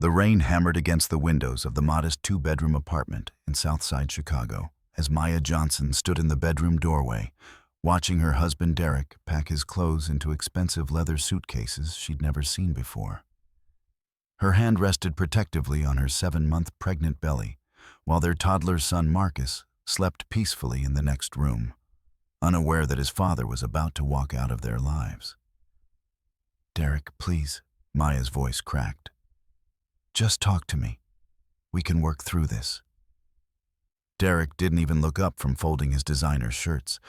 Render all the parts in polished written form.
The rain hammered against the windows of the modest two-bedroom apartment in Southside Chicago as Maya Johnson stood in the bedroom doorway, watching her husband Derek pack his clothes into expensive leather suitcases she'd never seen before. Her hand rested protectively on her 7-month pregnant belly, while their toddler son Marcus slept peacefully in the next room, unaware that his father was about to walk out of their lives. "Derek, please," Maya's voice cracked. "Just talk to me. We can work through this." Derek didn't even look up from folding his designer shirts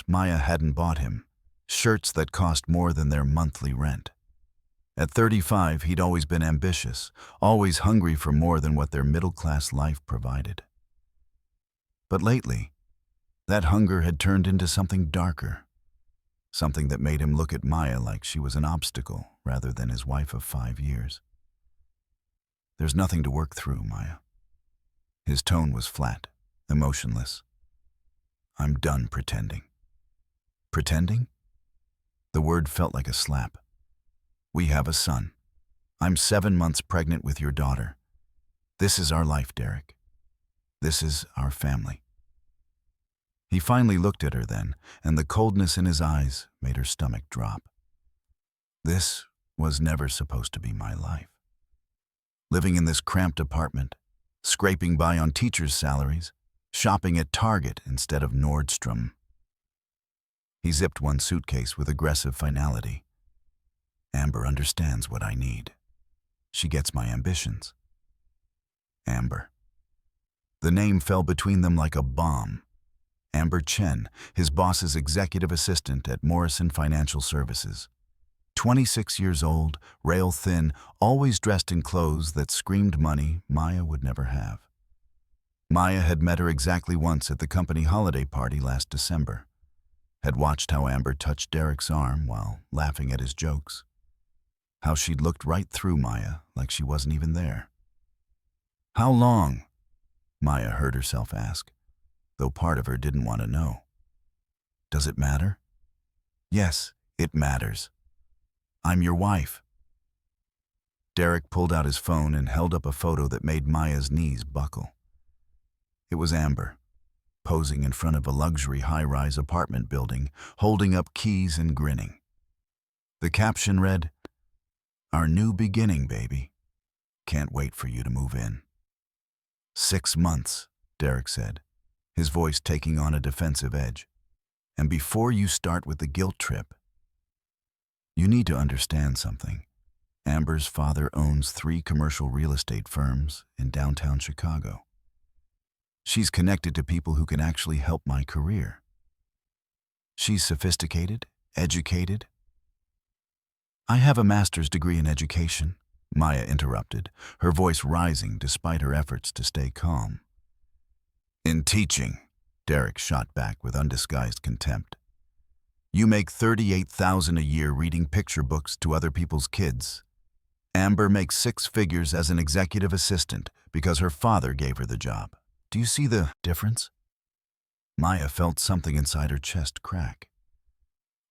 Maya hadn't bought him, shirts that cost more than their monthly rent. At 35, he'd always been ambitious, always hungry for more than what their middle-class life provided. But lately, that hunger had turned into something darker, something that made him look at Maya like she was an obstacle rather than his wife of 5 years. "There's nothing to work through, Maya." His tone was flat, emotionless. "I'm done pretending." "Pretending?" The word felt like a slap. "We have a son. I'm 7 months pregnant with your daughter. This is our life, Derek. This is our family." He finally looked at her then, and the coldness in his eyes made her stomach drop. "This was never supposed to be my life. Living in this cramped apartment, scraping by on teachers' salaries, shopping at Target instead of Nordstrom." He zipped one suitcase with aggressive finality. "Amber understands what I need. She gets my ambitions." Amber. The name fell between them like a bomb. Amber Chen, his boss's executive assistant at Morrison Financial Services. 26 years old, rail-thin, always dressed in clothes that screamed money Maya would never have. Maya had met her exactly once at the company holiday party last December, had watched how Amber touched Derek's arm while laughing at his jokes, how she'd looked right through Maya like she wasn't even there. "How long?" Maya heard herself ask, though part of her didn't want to know. "Does it matter?" "Yes, it matters. I'm your wife." Derek pulled out his phone and held up a photo that made Maya's knees buckle. It was Amber, posing in front of a luxury high-rise apartment building, holding up keys and grinning. The caption read, "Our new beginning, baby. Can't wait for you to move in." 6 months, Derek said, his voice taking on a defensive edge. "And before you start with the guilt trip, you need to understand something. Amber's father owns 3 commercial real estate firms in downtown Chicago. She's connected to people who can actually help my career. She's sophisticated, educated." "I have a master's degree in education," Maya interrupted, her voice rising despite her efforts to stay calm. "In teaching," Derek shot back with undisguised contempt. "You make $38,000 a year reading picture books to other people's kids. Amber makes 6 figures as an executive assistant because her father gave her the job. Do you see the difference?" Maya felt something inside her chest crack.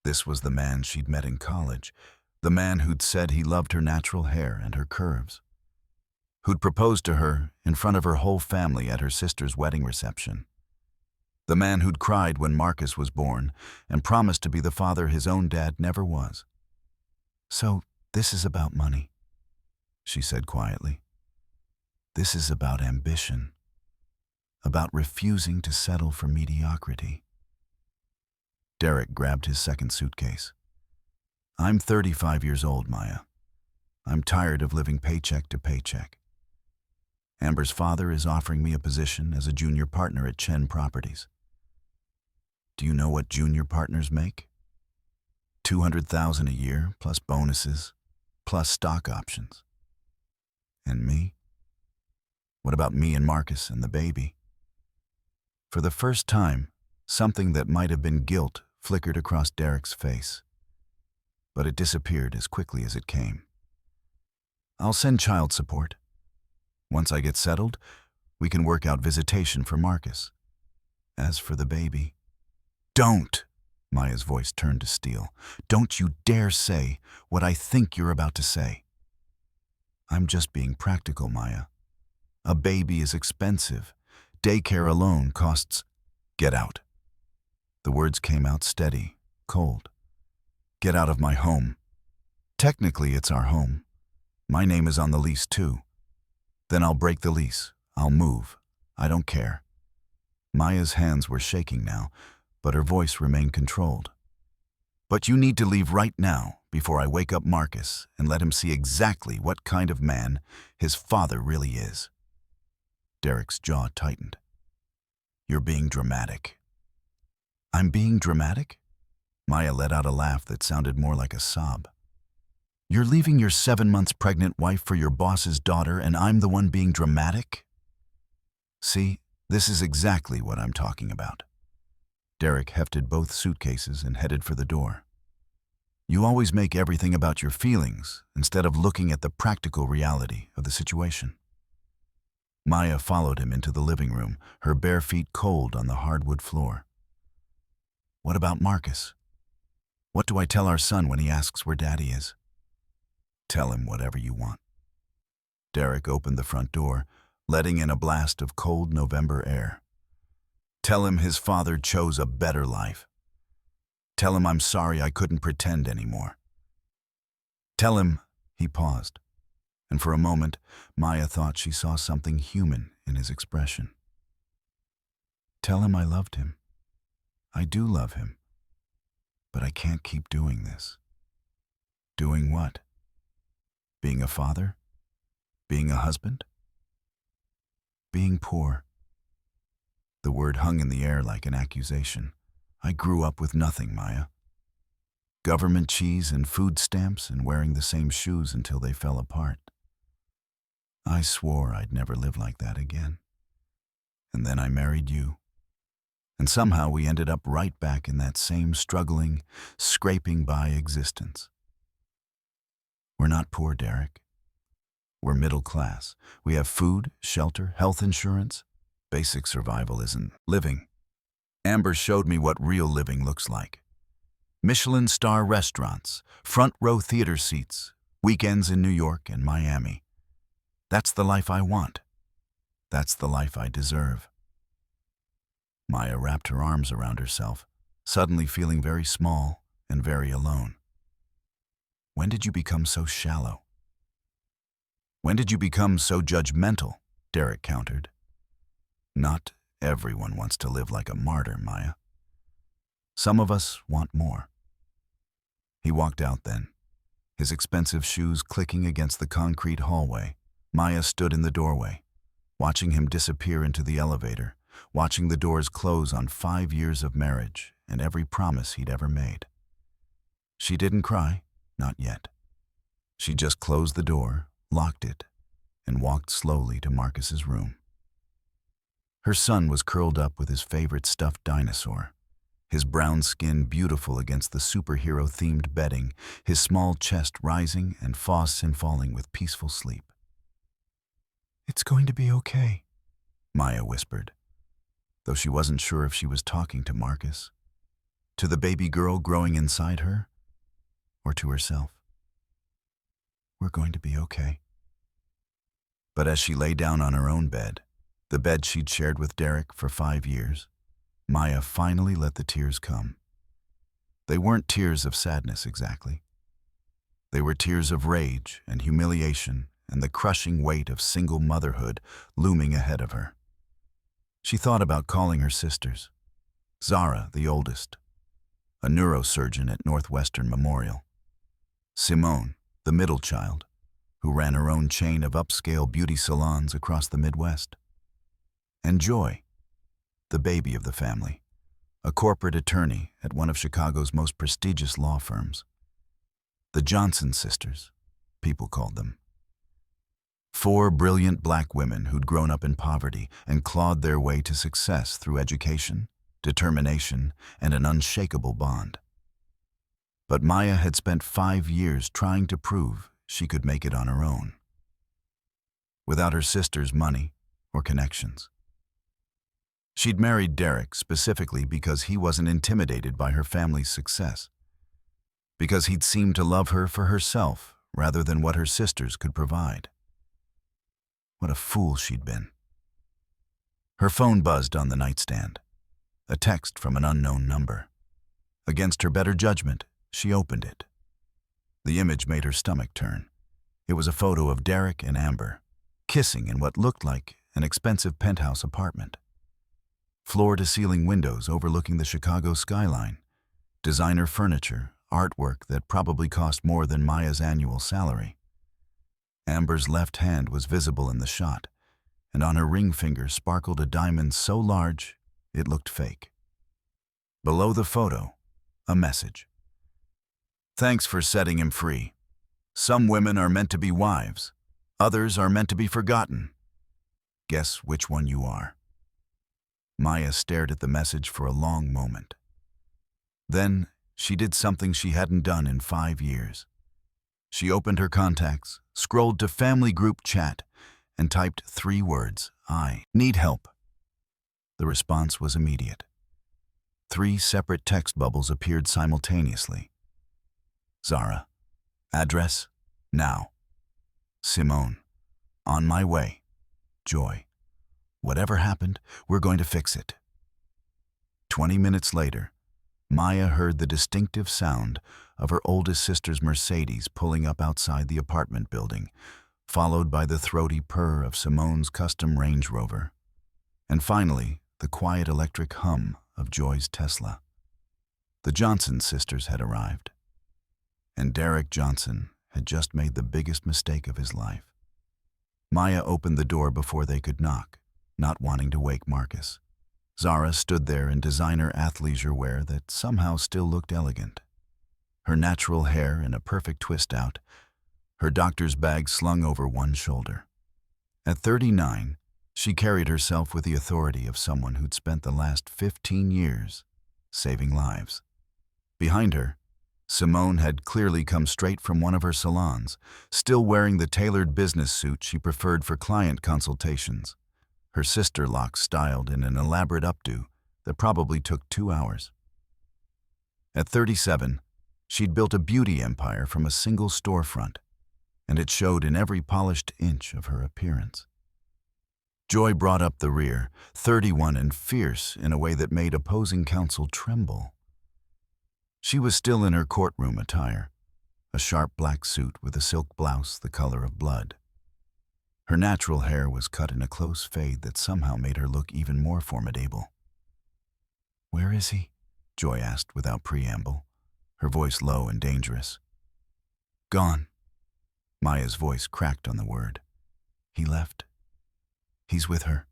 This was the man she'd met in college, the man who'd said he loved her natural hair and her curves, who'd proposed to her in front of her whole family at her sister's wedding reception, the man who'd cried when Marcus was born and promised to be the father his own dad never was. "So this is about money," she said quietly. "This is about ambition, about refusing to settle for mediocrity." Derek grabbed his second suitcase. "I'm 35 years old, Maya. I'm tired of living paycheck to paycheck. Amber's father is offering me a position as a junior partner at Chen Properties. Do you know what junior partners make? $200,000 a year, plus bonuses, plus stock options. And me? What about me and Marcus and the baby?" For the first time, something that might have been guilt flickered across Derek's face, but it disappeared as quickly as it came. "I'll send child support. Once I get settled, we can work out visitation for Marcus. As for the baby—" "Don't!" Maya's voice turned to steel. "Don't you dare say what I think you're about to say." I'm just being practical, Maya. A baby is expensive. Daycare alone costs... Get out. The words came out steady, cold. Get out of my home. Technically, it's our home. My name is on the lease, too. Then I'll break the lease. I'll move. I don't care. Maya's hands were shaking now, but her voice remained controlled. But you need to leave right now before I wake up Marcus and let him see exactly what kind of man his father really is. Derek's jaw tightened. You're being dramatic. I'm being dramatic? Maya let out a laugh that sounded more like a sob. You're leaving your 7 months pregnant wife for your boss's daughter, and I'm the one being dramatic? See, this is exactly what I'm talking about. Derek hefted both suitcases and headed for the door. You always make everything about your feelings instead of looking at the practical reality of the situation. Maya followed him into the living room, her bare feet cold on the hardwood floor. What about Marcus? What do I tell our son when he asks where Daddy is? Tell him whatever you want. Derek opened the front door, letting in a blast of cold November air. Tell him his father chose a better life. Tell him I'm sorry I couldn't pretend anymore. Tell him, he paused, and for a moment, Maya thought she saw something human in his expression. Tell him I loved him. I do love him. But I can't keep doing this. Doing what? Being a father? Being a husband? Being poor. The word hung in the air like an accusation. I grew up with nothing, Maya. Government cheese and food stamps and wearing the same shoes until they fell apart. I swore I'd never live like that again. And then I married you. And somehow we ended up right back in that same struggling, scraping by existence. We're not poor, Derek. We're middle class. We have food, shelter, health insurance. Basic survival isn't living. Amber showed me what real living looks like. Michelin star restaurants, front row theater seats, weekends in New York and Miami. That's the life I want. That's the life I deserve. Maya wrapped her arms around herself, suddenly feeling very small and very alone. When did you become so shallow? When did you become so judgmental? Derek countered. Not everyone wants to live like a martyr, Maya. Some of us want more. He walked out then, his expensive shoes clicking against the concrete hallway. Maya stood in the doorway, watching him disappear into the elevator, watching the doors close on 5 years of marriage and every promise he'd ever made. She didn't cry, not yet. She just closed the door, locked it, and walked slowly to Marcus's room. Her son was curled up with his favorite stuffed dinosaur, his brown skin beautiful against the superhero-themed bedding, his small chest rising and falling with peaceful sleep. It's going to be okay, Maya whispered, though she wasn't sure if she was talking to Marcus, to the baby girl growing inside her, or to herself. We're going to be okay. But as she lay down on her own bed, the bed she'd shared with Derek for 5 years, Maya finally let the tears come. They weren't tears of sadness exactly. They were tears of rage and humiliation and the crushing weight of single motherhood looming ahead of her. She thought about calling her sisters. Zara, the oldest, a neurosurgeon at Northwestern Memorial. Simone, the middle child, who ran her own chain of upscale beauty salons across the Midwest. And Joy, the baby of the family, a corporate attorney at one of Chicago's most prestigious law firms. The Johnson sisters, people called them. 4 brilliant black women who'd grown up in poverty and clawed their way to success through education, determination, and an unshakable bond. But Maya had spent 5 years trying to prove she could make it on her own, without her sister's money or connections. She'd married Derek specifically because he wasn't intimidated by her family's success, because he'd seemed to love her for herself rather than what her sisters could provide. What a fool she'd been. Her phone buzzed on the nightstand. A text from an unknown number. Against her better judgment, she opened it. The image made her stomach turn. It was a photo of Derek and Amber, kissing in what looked like an expensive penthouse apartment. Floor-to-ceiling windows overlooking the Chicago skyline, designer furniture, artwork that probably cost more than Maya's annual salary. Amber's left hand was visible in the shot, and on her ring finger sparkled a diamond so large it looked fake. Below the photo, a message. Thanks for setting him free. Some women are meant to be wives. Others are meant to be forgotten. Guess which one you are. Maya stared at the message for a long moment. Then she did something she hadn't done in 5 years. She opened her contacts, scrolled to family group chat, and typed 3 words, I need help. The response was immediate. 3 separate text bubbles appeared simultaneously. Zara, address, now. Simone, on my way. Joy, whatever happened, we're going to fix it. 20 minutes later, Maya heard the distinctive sound of her oldest sister's Mercedes pulling up outside the apartment building, followed by the throaty purr of Simone's custom Range Rover, and finally the quiet electric hum of Joy's Tesla. The Johnson sisters had arrived, and Derek Johnson had just made the biggest mistake of his life. Maya opened the door before they could knock, not wanting to wake Marcus. Zara stood there in designer athleisure wear that somehow still looked elegant. Her natural hair in a perfect twist out, her doctor's bag slung over one shoulder. At 39, she carried herself with the authority of someone who'd spent the last 15 years saving lives. Behind her, Simone had clearly come straight from one of her salons, still wearing the tailored business suit she preferred for client consultations, her sister locks styled in an elaborate updo that probably took 2 hours. At 37, she'd built a beauty empire from a single storefront, and it showed in every polished inch of her appearance. Joy brought up the rear, 31 and fierce in a way that made opposing counsel tremble. She was still in her courtroom attire, a sharp black suit with a silk blouse the color of blood. Her natural hair was cut in a close fade that somehow made her look even more formidable. "Where is he?" Joy asked without preamble, her voice low and dangerous. "Gone." Maya's voice cracked on the word. "He left. He's with her."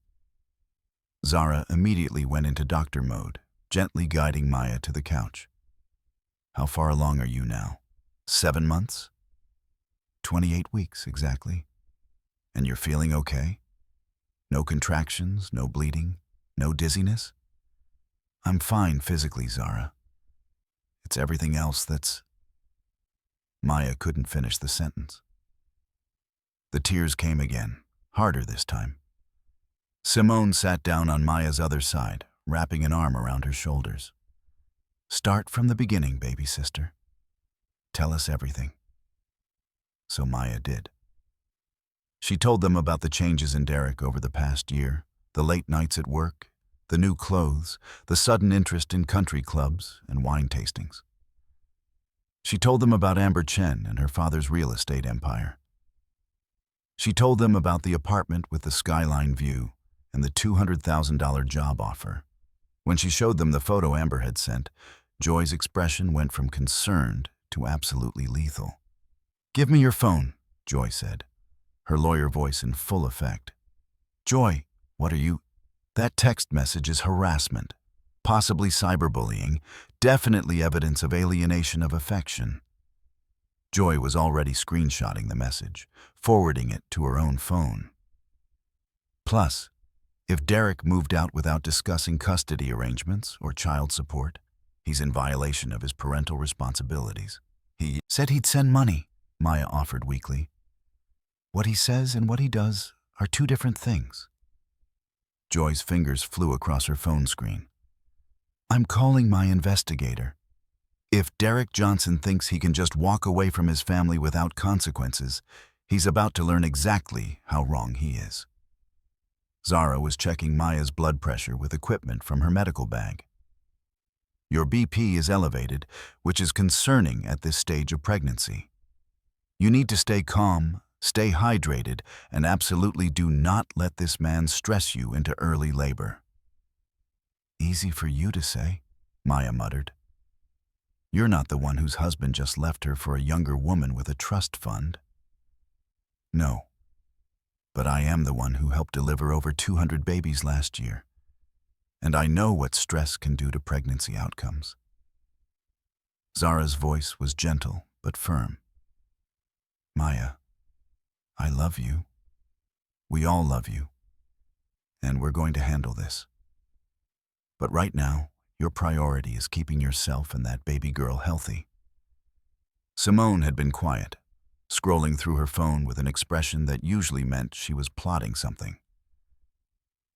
Zara immediately went into doctor mode, gently guiding Maya to the couch. "How far along are you now? 7 months?" 28 weeks, exactly. "And you're feeling okay? No contractions, no bleeding, no dizziness?" "I'm fine physically, Zara. It's everything else that's—" Maya couldn't finish the sentence. The tears came again, harder this time. Simone sat down on Maya's other side, wrapping an arm around her shoulders. "Start from the beginning, baby sister. Tell us everything." So Maya did. She told them about the changes in Derek over the past year, the late nights at work, the new clothes, the sudden interest in country clubs and wine tastings. She told them about Amber Chen and her father's real estate empire. She told them about the apartment with the skyline view and the $200,000 job offer. When she showed them the photo Amber had sent, Joy's expression went from concerned to absolutely lethal. "Give me your phone," Joy said, her lawyer voice in full effect. "Joy, what are you—" "That text message is harassment, possibly cyberbullying, definitely evidence of alienation of affection." Joy was already screenshotting the message, forwarding it to her own phone. "Plus, if Derek moved out without discussing custody arrangements or child support, he's in violation of his parental responsibilities." "He said he'd send money," Maya offered weakly. "What he says and what he does are 2 different things." Joy's fingers flew across her phone screen. "I'm calling my investigator. If Derek Johnson thinks he can just walk away from his family without consequences, He's about to learn exactly how wrong he is. Zara was checking Maya's blood pressure with equipment from her medical bag. Your BP is elevated, which is concerning at this stage of pregnancy. You need to stay calm, stay hydrated, and absolutely do not let this man stress you into early labor. Easy for you to say, Maya muttered. You're not the one whose husband just left her for a younger woman with a trust fund. No, but I am the one who helped deliver over 200 babies last year, and I know what stress can do to pregnancy outcomes. Zara's voice was gentle but firm. Maya, I love you. We all love you, and we're going to handle this. But right now, your priority is keeping yourself and that baby girl healthy. Simone had been quiet, scrolling through her phone with an expression that usually meant she was plotting something.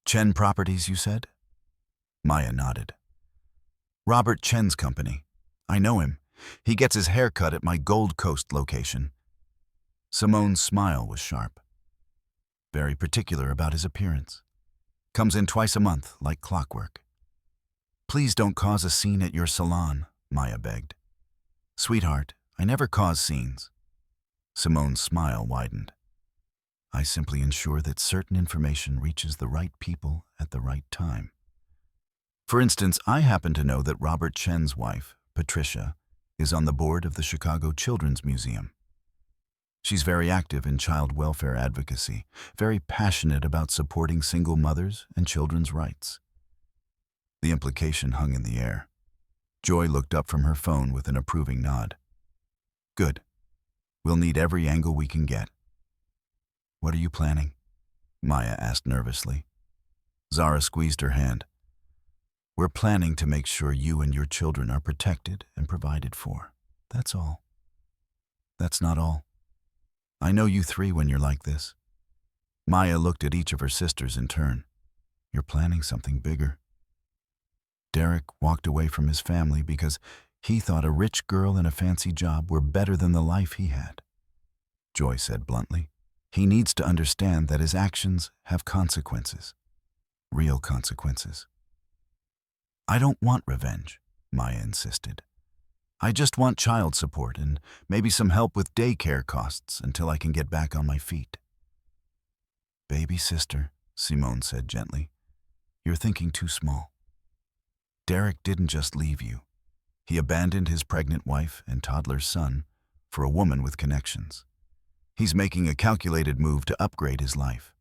Chen Properties, you said? Maya nodded. Robert Chen's company. I know him. He gets his hair cut at my Gold Coast location. Simone's smile was sharp. Very particular about his appearance. Comes in twice a month, like clockwork. Please don't cause a scene at your salon, Maya begged. Sweetheart, I never cause scenes. Simone's smile widened. I simply ensure that certain information reaches the right people at the right time. For instance, I happen to know that Robert Chen's wife, Patricia, is on the board of the Chicago Children's Museum. She's very active in child welfare advocacy, very passionate about supporting single mothers and children's rights. The implication hung in the air. Joy looked up from her phone with an approving nod. Good. We'll need every angle we can get. What are you planning? Maya asked nervously. Zara squeezed her hand. We're planning to make sure you and your children are protected and provided for. That's all. That's not all. I know you three when you're like this. Maya looked at each of her sisters in turn. You're planning something bigger. Derek walked away from his family because he thought a rich girl and a fancy job were better than the life he had. Joy said bluntly. He needs to understand that his actions have consequences. Real consequences. I don't want revenge, Maya insisted. I just want child support and maybe some help with daycare costs until I can get back on my feet. Baby sister, Simone said gently, you're thinking too small. Derek didn't just leave you. He abandoned his pregnant wife and toddler's son for a woman with connections. He's making a calculated move to upgrade his life.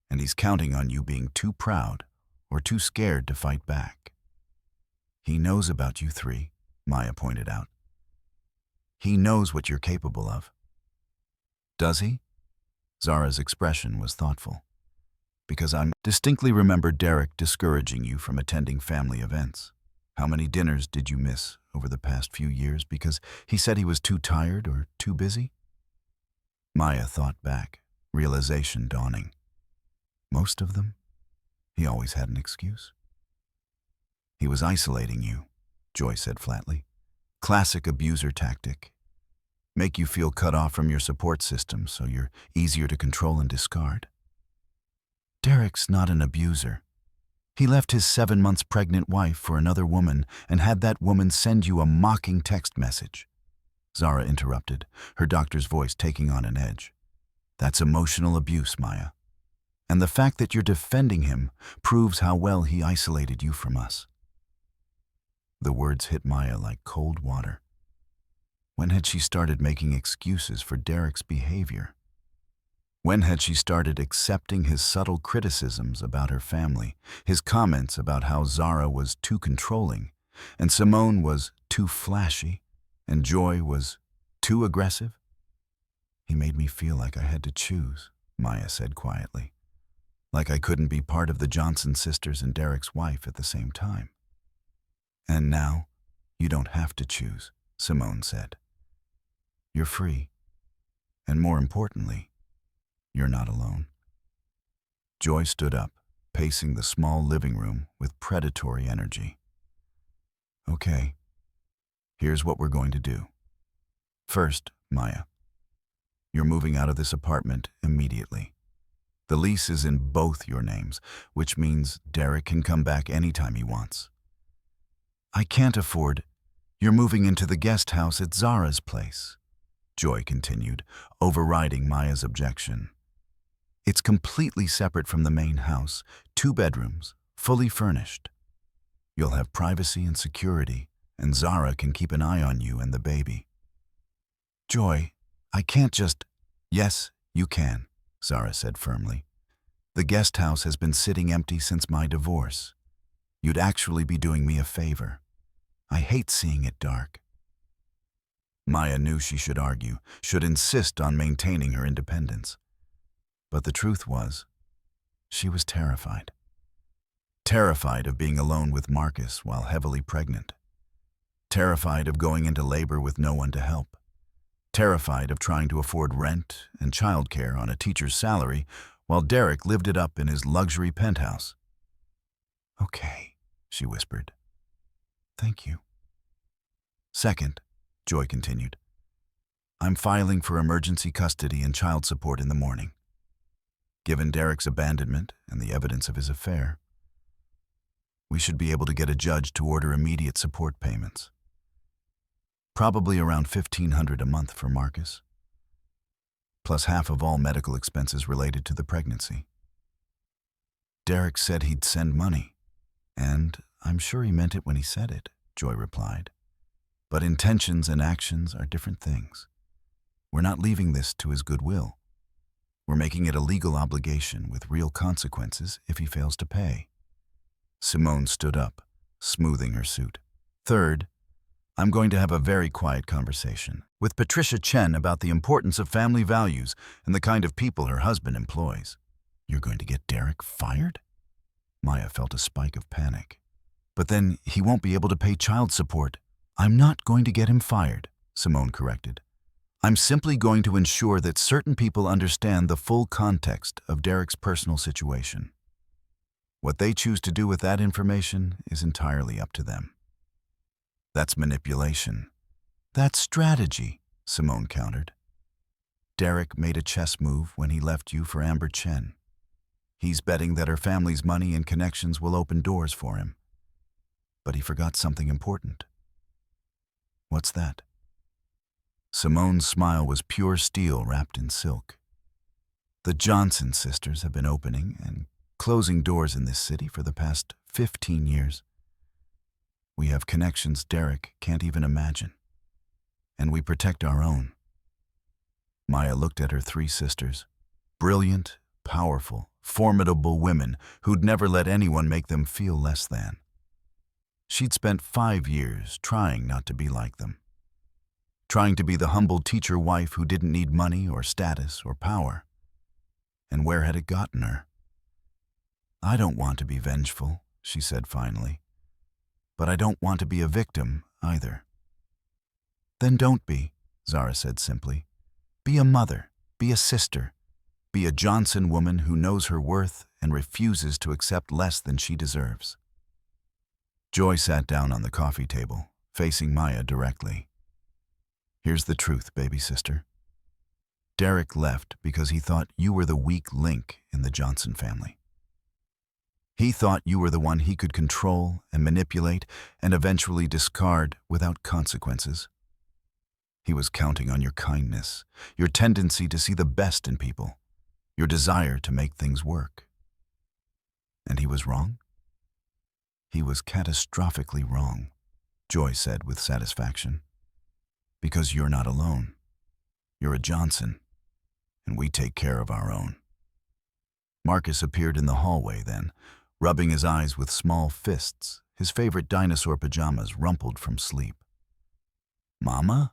And he's counting on you being too proud or too scared to fight back. He knows about you three, Maya pointed out. He knows what you're capable of. Does he? Zara's expression was thoughtful. Because I distinctly remember Derek discouraging you from attending family events. How many dinners did you miss over the past few years because he said he was too tired or too busy? Maya thought back, realization dawning. Most of them? He always had an excuse. He was isolating you, Joy said flatly. Classic abuser tactic. Make you feel cut off from your support system so you're easier to control and discard. Derek's not an abuser. He left his 7 months pregnant wife for another woman and had that woman send you a mocking text message. Zara interrupted, her doctor's voice taking on an edge. That's emotional abuse, Maya. And the fact that you're defending him proves how well he isolated you from us. The words hit Maya like cold water. When had she started making excuses for Derek's behavior? When had she started accepting his subtle criticisms about her family, his comments about how Zara was too controlling, and Simone was too flashy, and Joy was too aggressive? He made me feel like I had to choose, Maya said quietly. Like I couldn't be part of the Johnson sisters and Derek's wife at the same time. And now, you don't have to choose, Simone said. You're free. And more importantly, you're not alone. Joy stood up, pacing the small living room with predatory energy. Okay, here's what we're going to do. First, Maya, You're moving out of this apartment immediately. The lease is in both your names, which means Derek can come back anytime he wants. I can't afford. You're moving into the guest house at Zara's place, Joy continued, overriding Maya's objection. It's completely separate from the main house, 2 bedrooms, fully furnished. You'll have privacy and security, and Zara can keep an eye on you and the baby. Joy, I can't just... Yes, you can, Zara said firmly. The guest house has been sitting empty since my divorce. You'd actually be doing me a favor. I hate seeing it dark. Maya knew she should argue, should insist on maintaining her independence. But the truth was, she was terrified. Terrified of being alone with Marcus while heavily pregnant. Terrified of going into labor with no one to help. Terrified of trying to afford rent and childcare on a teacher's salary while Derek lived it up in his luxury penthouse. Okay, she whispered. Thank you. Second, Joy continued, I'm filing for emergency custody and child support in the morning. Given Derek's abandonment and the evidence of his affair, we should be able to get a judge to order immediate support payments. Probably around $1,500 a month for Marcus, plus half of all medical expenses related to the pregnancy. Derek said he'd send money, and I'm sure he meant it when he said it, Joy replied. But intentions and actions are different things. We're not leaving this to his goodwill. We're making it a legal obligation with real consequences if he fails to pay. Simone stood up, smoothing her suit. Third, I'm going to have a very quiet conversation with Patricia Chen about the importance of family values and the kind of people her husband employs. You're going to get Derek fired? Maya felt a spike of panic. But then he won't be able to pay child support. I'm not going to get him fired, Simone corrected. I'm simply going to ensure that certain people understand the full context of Derek's personal situation. What they choose to do with that information is entirely up to them. That's manipulation. That's strategy, Simone countered. Derek made a chess move when he left you for Amber Chen. He's betting that her family's money and connections will open doors for him. But he forgot something important. What's that? Simone's smile was pure steel wrapped in silk. The Johnson sisters have been opening and closing doors in this city for the past 15 years. We have connections Derek can't even imagine. And we protect our own. Maya looked at her 3 sisters, brilliant, powerful, formidable women who'd never let anyone make them feel less than. She'd spent 5 years trying not to be like them. Trying to be the humble teacher wife who didn't need money or status or power. And where had it gotten her? I don't want to be vengeful, she said finally. But I don't want to be a victim either. Then don't be, Zara said simply. Be a mother, be a sister, be a Johnson woman who knows her worth and refuses to accept less than she deserves. Joy sat down on the coffee table, facing Maya directly. Here's the truth, baby sister. Derek left because he thought you were the weak link in the Johnson family. He thought you were the one he could control and manipulate and eventually discard without consequences. He was counting on your kindness, your tendency to see the best in people, your desire to make things work. And he was wrong? He was catastrophically wrong, Joy said with satisfaction. Because you're not alone. You're a Johnson, and we take care of our own. Marcus appeared in the hallway then, rubbing his eyes with small fists, his favorite dinosaur pajamas rumpled from sleep. Mama?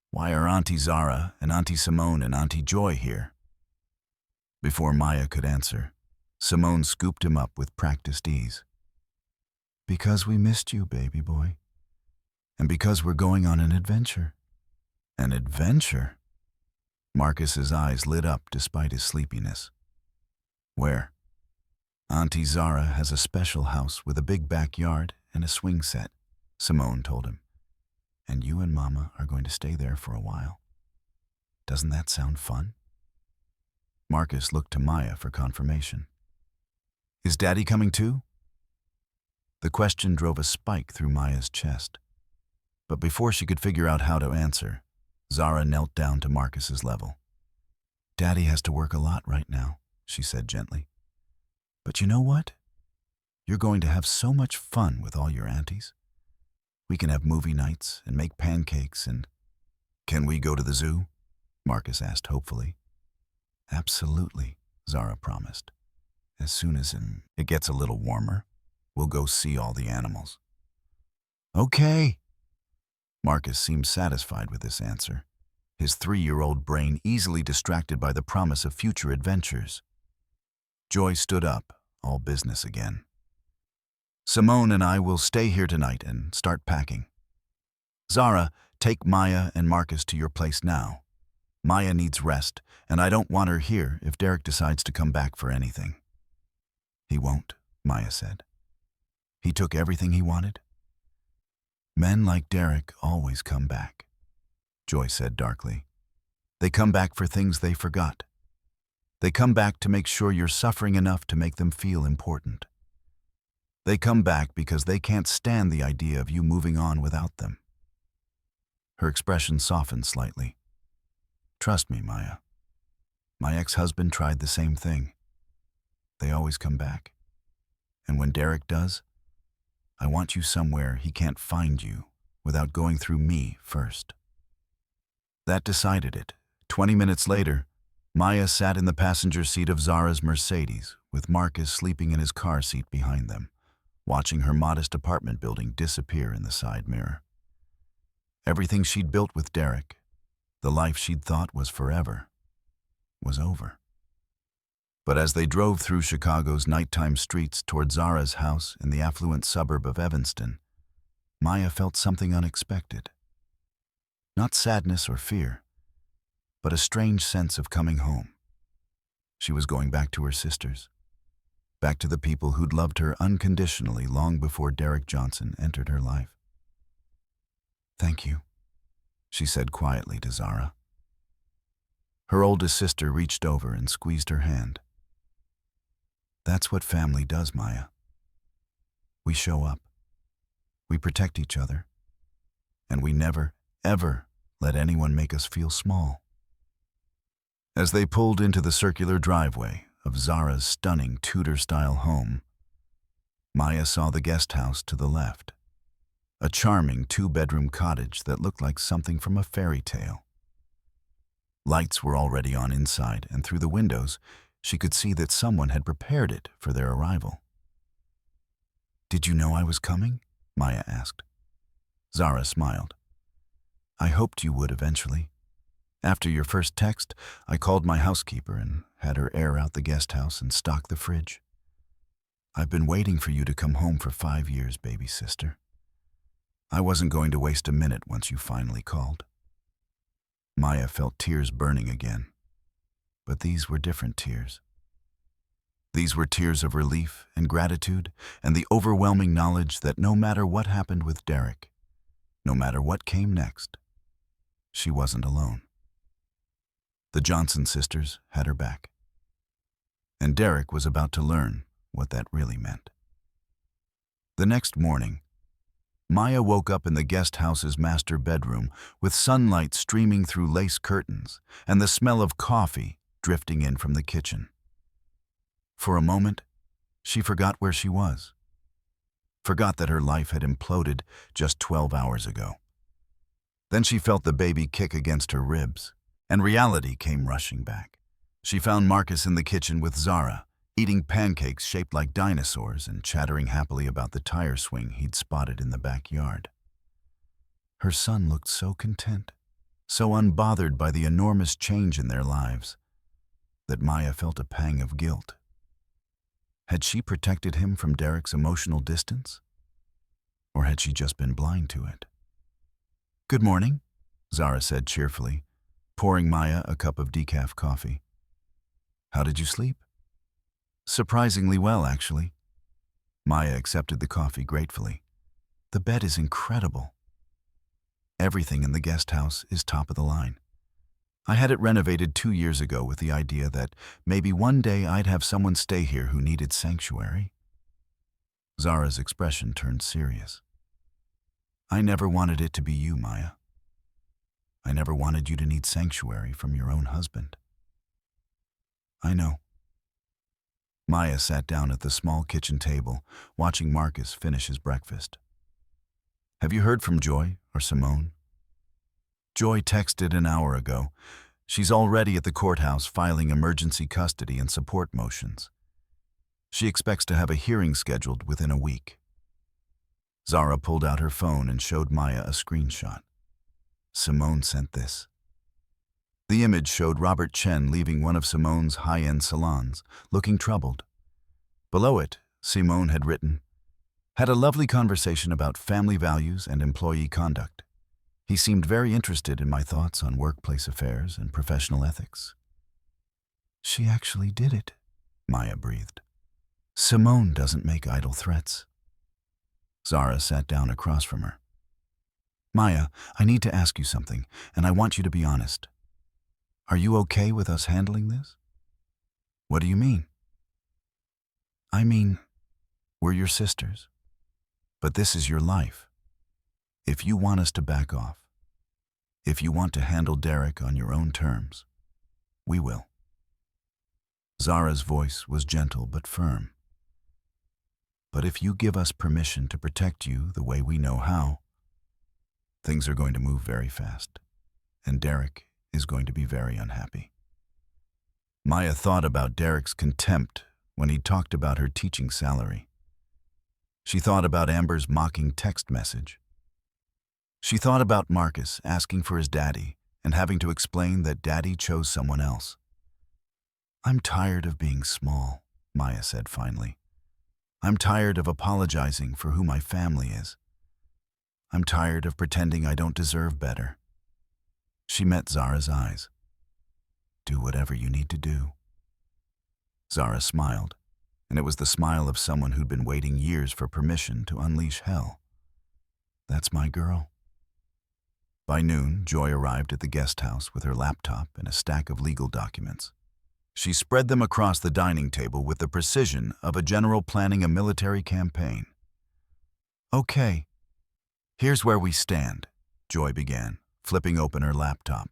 Why are Auntie Zara and Auntie Simone and Auntie Joy here? Before Maya could answer, Simone scooped him up with practiced ease. Because we missed you, baby boy. And because we're going on an adventure. An adventure? Marcus's eyes lit up despite his sleepiness. Where? Auntie Zara has a special house with a big backyard and a swing set, Simone told him. And you and Mama are going to stay there for a while. Doesn't that sound fun? Marcus looked to Maya for confirmation. Is Daddy coming too? The question drove a spike through Maya's chest. But before she could figure out how to answer, Zara knelt down to Marcus's level. Daddy has to work a lot right now, she said gently. But you know what? You're going to have so much fun with all your aunties. We can have movie nights and make pancakes and... Can we go to the zoo? Marcus asked hopefully. Absolutely, Zara promised. As soon as it gets a little warmer, we'll go see all the animals. Okay. Marcus seemed satisfied with this answer, his 3-year-old brain easily distracted by the promise of future adventures. Joy stood up, all business again. Simone and I will stay here tonight and start packing. Zara, take Maya and Marcus to your place now. Maya needs rest, and I don't want her here if Derek decides to come back for anything. He won't, Maya said. He took everything he wanted. Men like Derek always come back, Joy said darkly. They come back for things they forgot. They come back to make sure you're suffering enough to make them feel important. They come back because they can't stand the idea of you moving on without them. Her expression softened slightly. Trust me, Maya. My ex-husband tried the same thing. They always come back. And when Derek does, I want you somewhere he can't find you without going through me first. That decided it. 20 minutes later, Maya sat in the passenger seat of Zara's Mercedes, with Marcus sleeping in his car seat behind them, watching her modest apartment building disappear in the side mirror. Everything she'd built with Derek, the life she'd thought was forever, was over. But as they drove through Chicago's nighttime streets toward Zara's house in the affluent suburb of Evanston, Maya felt something unexpected. Not sadness or fear, but a strange sense of coming home. She was going back to her sisters, back to the people who'd loved her unconditionally long before Derek Johnson entered her life. Thank you, she said quietly to Zara. Her oldest sister reached over and squeezed her hand. That's what family does, Maya. We show up. We protect each other. And we never, ever let anyone make us feel small. As they pulled into the circular driveway of Zara's stunning Tudor-style home, Maya saw the guest house to the left, a charming 2-bedroom cottage that looked like something from a fairy tale. Lights were already on inside, and through the windows, she could see that someone had prepared it for their arrival. Did you know I was coming? Maya asked. Zara smiled. I hoped you would eventually. After your first text, I called my housekeeper and had her air out the guest house and stock the fridge. I've been waiting for you to come home for 5 years, baby sister. I wasn't going to waste a minute once you finally called. Maya felt tears burning again, but these were different tears. These were tears of relief and gratitude and the overwhelming knowledge that no matter what happened with Derek, no matter what came next, she wasn't alone. The Johnson sisters had her back, and Derek was about to learn what that really meant. The next morning, Maya woke up in the guest house's master bedroom with sunlight streaming through lace curtains and the smell of coffee drifting in from the kitchen. For a moment, she forgot where she was, forgot that her life had imploded just 12 hours ago. Then she felt the baby kick against her ribs, and reality came rushing back. She found Marcus in the kitchen with Zara, eating pancakes shaped like dinosaurs and chattering happily about the tire swing he'd spotted in the backyard. Her son looked so content, so unbothered by the enormous change in their lives, that Maya felt a pang of guilt. Had she protected him from Derek's emotional distance? Or had she just been blind to it? Good morning, Zara said cheerfully, pouring Maya a cup of decaf coffee. How did you sleep? Surprisingly well, actually. Maya accepted the coffee gratefully. The bed is incredible. Everything in the guest house is top of the line. I had it renovated 2 years ago with the idea that maybe one day I'd have someone stay here who needed sanctuary. Zara's expression turned serious. I never wanted it to be you, Maya. I never wanted you to need sanctuary from your own husband. I know. Maya sat down at the small kitchen table, watching Marcus finish his breakfast. Have you heard from Joy or Simone? Joy texted an hour ago. She's already at the courthouse filing emergency custody and support motions. She expects to have a hearing scheduled within a week. Zara pulled out her phone and showed Maya a screenshot. Simone sent this. The image showed Robert Chen leaving one of Simone's high-end salons, looking troubled. Below it, Simone had written, "Had a lovely conversation about family values and employee conduct. He seemed very interested in my thoughts on workplace affairs and professional ethics." She actually did it, Maya breathed. Simone doesn't make idle threats. Zara sat down across from her. Maya, I need to ask you something, and I want you to be honest. Are you okay with us handling this? What do you mean? I mean, we're your sisters. But this is your life. If you want us to back off, if you want to handle Derek on your own terms, we will. Zara's voice was gentle but firm. But if you give us permission to protect you the way we know how, things are going to move very fast, and Derek is going to be very unhappy. Maya thought about Derek's contempt when he talked about her teaching salary. She thought about Amber's mocking text message. She thought about Marcus asking for his daddy and having to explain that daddy chose someone else. I'm tired of being small, Maya said finally. I'm tired of apologizing for who my family is. I'm tired of pretending I don't deserve better. She met Zara's eyes. Do whatever you need to do. Zara smiled, and it was the smile of someone who'd been waiting years for permission to unleash hell. That's my girl. By noon, Joy arrived at the guest house with her laptop and a stack of legal documents. She spread them across the dining table with the precision of a general planning a military campaign. Okay, here's where we stand, Joy began, flipping open her laptop.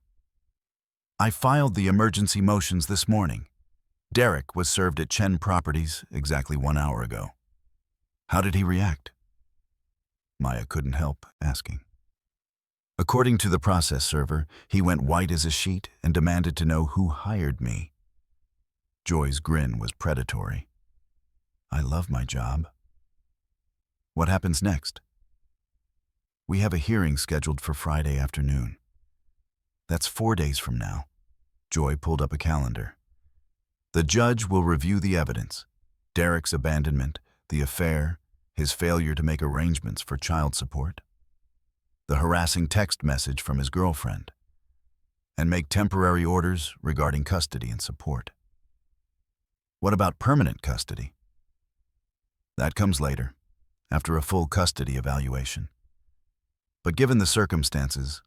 I filed the emergency motions this morning. Derek was served at Chen Properties exactly 1 hour ago. How did he react? Maya couldn't help asking. According to the process server, he went white as a sheet and demanded to know who hired me. Joy's grin was predatory. I love my job. What happens next? We have a hearing scheduled for Friday afternoon. That's 4 days from now. Joy pulled up a calendar. The judge will review the evidence, Derek's abandonment, the affair, his failure to make arrangements for child support, the harassing text message from his girlfriend, and make temporary orders regarding custody and support. What about permanent custody? That comes later, after a full custody evaluation. But given the circumstances,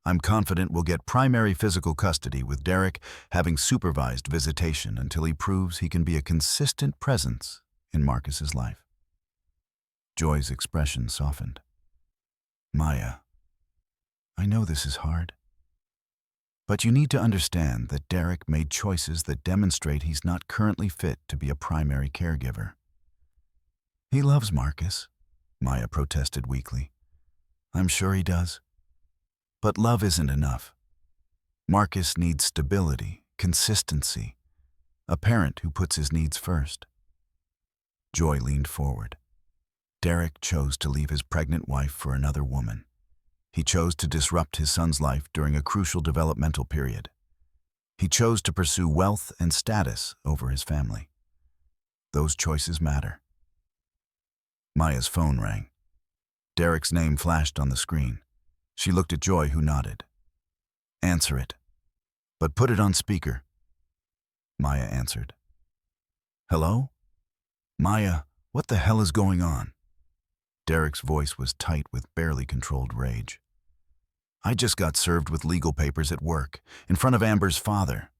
I'm confident we'll get primary physical custody with Derek having supervised visitation until he proves he can be a consistent presence in Marcus's life. Joy's expression softened. Maya, I know this is hard, but you need to understand that Derek made choices that demonstrate he's not currently fit to be a primary caregiver. He loves Marcus, Maya protested weakly. I'm sure he does. But love isn't enough. Marcus needs stability, consistency, a parent who puts his needs first. Joy leaned forward. Derek chose to leave his pregnant wife for another woman. He chose to disrupt his son's life during a crucial developmental period. He chose to pursue wealth and status over his family. Those choices matter. Maya's phone rang. Derek's name flashed on the screen. She looked at Joy, who nodded. Answer it, but put it on speaker. Maya answered. Hello? Maya, what the hell is going on? Derek's voice was tight with barely controlled rage. I just got served with legal papers at work, in front of Amber's father.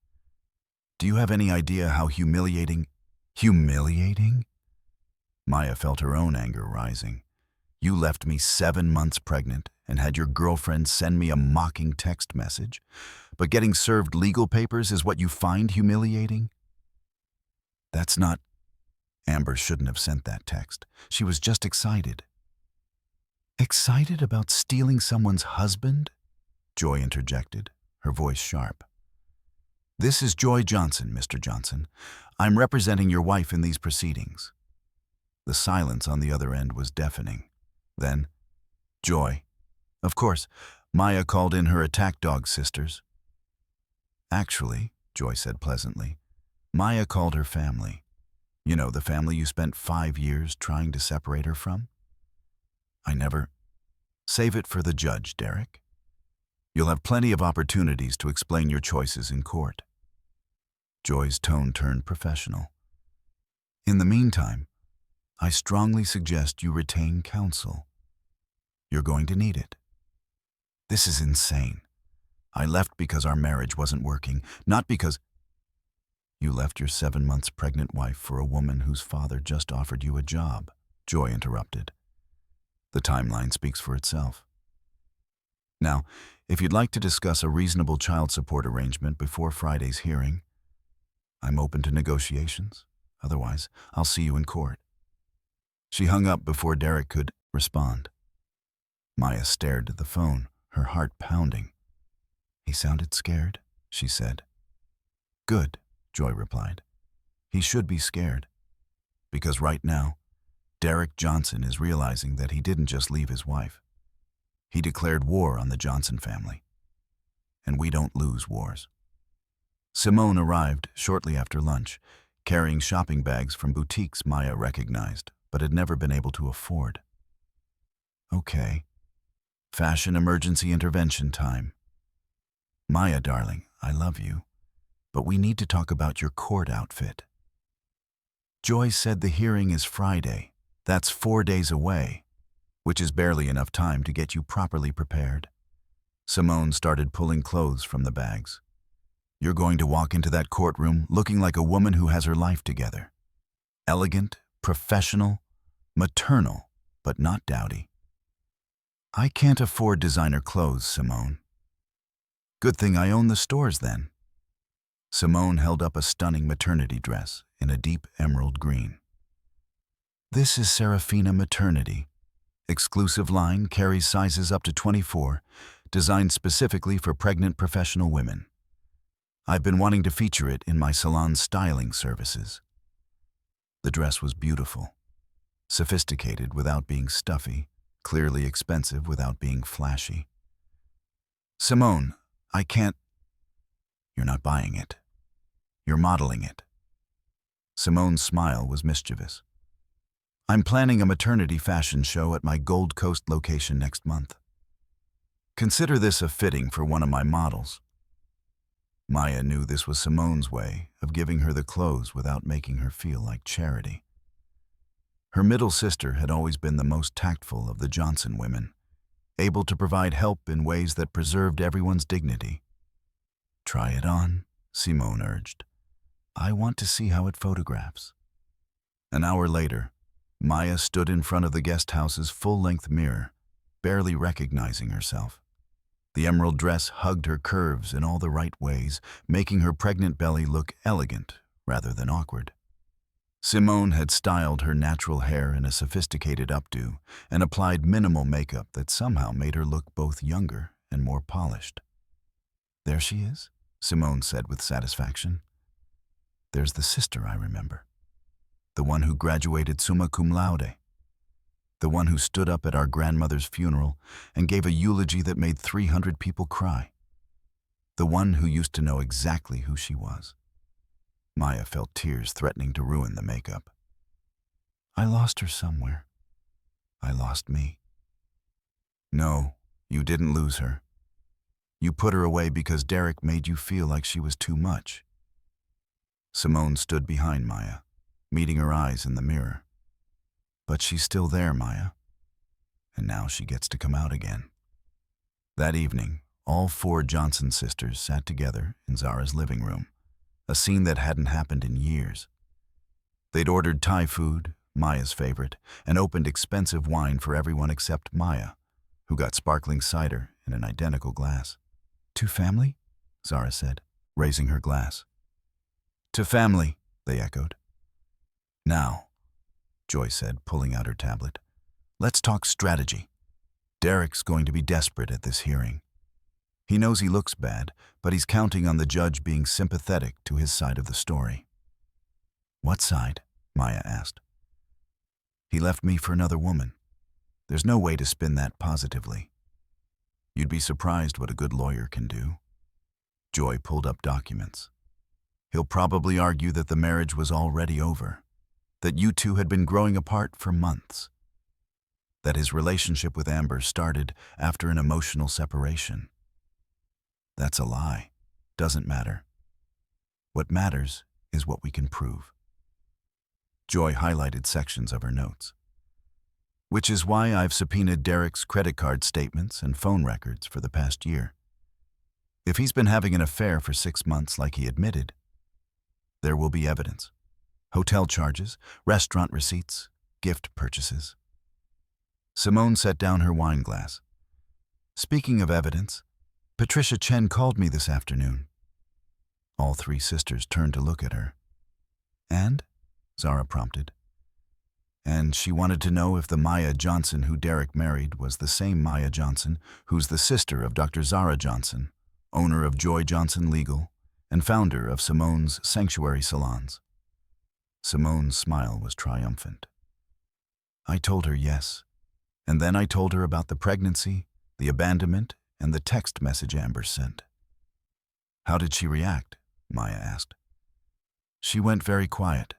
Do you have any idea how humiliating? Humiliating? Maya felt her own anger rising. You left me 7 months pregnant and had your girlfriend send me a mocking text message, but getting served legal papers is what you find humiliating? That's not... Amber shouldn't have sent that text. She was just excited. Excited about stealing someone's husband? Joy interjected, her voice sharp. This is Joy Johnson, Mr. Johnson. I'm representing your wife in these proceedings. The silence on the other end was deafening. Then, Joy. Of course, Maya called in her attack dog sisters. Actually, Joy said pleasantly, Maya called her family. You know, the family you spent 5 years trying to separate her from? I never... Save it for the judge, Derek. You'll have plenty of opportunities to explain your choices in court. Joy's tone turned professional. In the meantime, I strongly suggest you retain counsel. You're going to need it. This is insane. I left because our marriage wasn't working, not because... You left your 7 months pregnant wife for a woman whose father just offered you a job, Joy interrupted. The timeline speaks for itself. Now, if you'd like to discuss a reasonable child support arrangement before Friday's hearing, I'm open to negotiations. Otherwise, I'll see you in court. She hung up before Derek could respond. Maya stared at the phone, her heart pounding. He sounded scared, she said. Good, Joy replied. He should be scared. Because right now, Derek Johnson is realizing that he didn't just leave his wife. He declared war on the Johnson family. And we don't lose wars. Simone arrived shortly after lunch, carrying shopping bags from boutiques Maya recognized, but had never been able to afford. Okay. Fashion emergency intervention time. Maya, darling, I love you, but we need to talk about your court outfit. Joy said the hearing is Friday. That's 4 days away, which is barely enough time to get you properly prepared. Simone started pulling clothes from the bags. You're going to walk into that courtroom looking like a woman who has her life together. Elegant, professional, maternal, but not dowdy. I can't afford designer clothes, Simone. Good thing I own the stores then. Simone held up a stunning maternity dress in a deep emerald green. This is Serafina Maternity. Exclusive line carries sizes up to 24, designed specifically for pregnant professional women. I've been wanting to feature it in my salon's styling services. The dress was beautiful, sophisticated without being stuffy, clearly expensive without being flashy. Simone, I can't... You're not buying it. You're modeling it. Simone's smile was mischievous. I'm planning a maternity fashion show at my Gold Coast location next month. Consider this a fitting for one of my models. Maya knew this was Simone's way of giving her the clothes without making her feel like charity. Her middle sister had always been the most tactful of the Johnson women, able to provide help in ways that preserved everyone's dignity. Try it on, Simone urged. I want to see how it photographs. An hour later, Maya stood in front of the guest house's full-length mirror, barely recognizing herself. The emerald dress hugged her curves in all the right ways, making her pregnant belly look elegant rather than awkward. Simone had styled her natural hair in a sophisticated updo and applied minimal makeup that somehow made her look both younger and more polished. There she is, Simone said with satisfaction. There's the sister I remember. The one who graduated summa cum laude. The one who stood up at our grandmother's funeral and gave a eulogy that made 300 people cry. The one who used to know exactly who she was. Maya felt tears threatening to ruin the makeup. I lost her somewhere. I lost me. No, you didn't lose her. You put her away because Derek made you feel like she was too much. Simone stood behind Maya, meeting her eyes in the mirror. But she's still there, Maya. And now she gets to come out again. That evening, all four Johnson sisters sat together in Zara's living room, a scene that hadn't happened in years. They'd ordered Thai food, Maya's favorite, and opened expensive wine for everyone except Maya, who got sparkling cider in an identical glass. "To family?" Zara said, raising her glass. "To family," they echoed. "Now," Joy said, pulling out her tablet, "let's talk strategy. Derek's going to be desperate at this hearing. He knows he looks bad, but he's counting on the judge being sympathetic to his side of the story." "What side?" Maya asked. "He left me for another woman. There's no way to spin that positively. You'd be surprised what a good lawyer can do." Joy pulled up documents. "He'll probably argue that the marriage was already over, that you two had been growing apart for months, that his relationship with Amber started after an emotional separation. That's a lie. Doesn't matter. What matters is what we can prove." Joy highlighted sections of her notes. "Which is why I've subpoenaed Derek's credit card statements and phone records for the past year. If he's been having an affair for 6 months like he admitted, there will be evidence. Hotel charges, restaurant receipts, gift purchases." Simone set down her wine glass. "Speaking of evidence, Patricia Chen called me this afternoon." All three sisters turned to look at her. "And?" Zara prompted. "And she wanted to know if the Maya Johnson who Derek married was the same Maya Johnson who's the sister of Dr. Zara Johnson, owner of Joy Johnson Legal and founder of Simone's Sanctuary Salons." Simone's smile was triumphant. "I told her yes, and then I told her about the pregnancy, the abandonment, and the text message Amber sent." "How did she react?" Maya asked. "She went very quiet.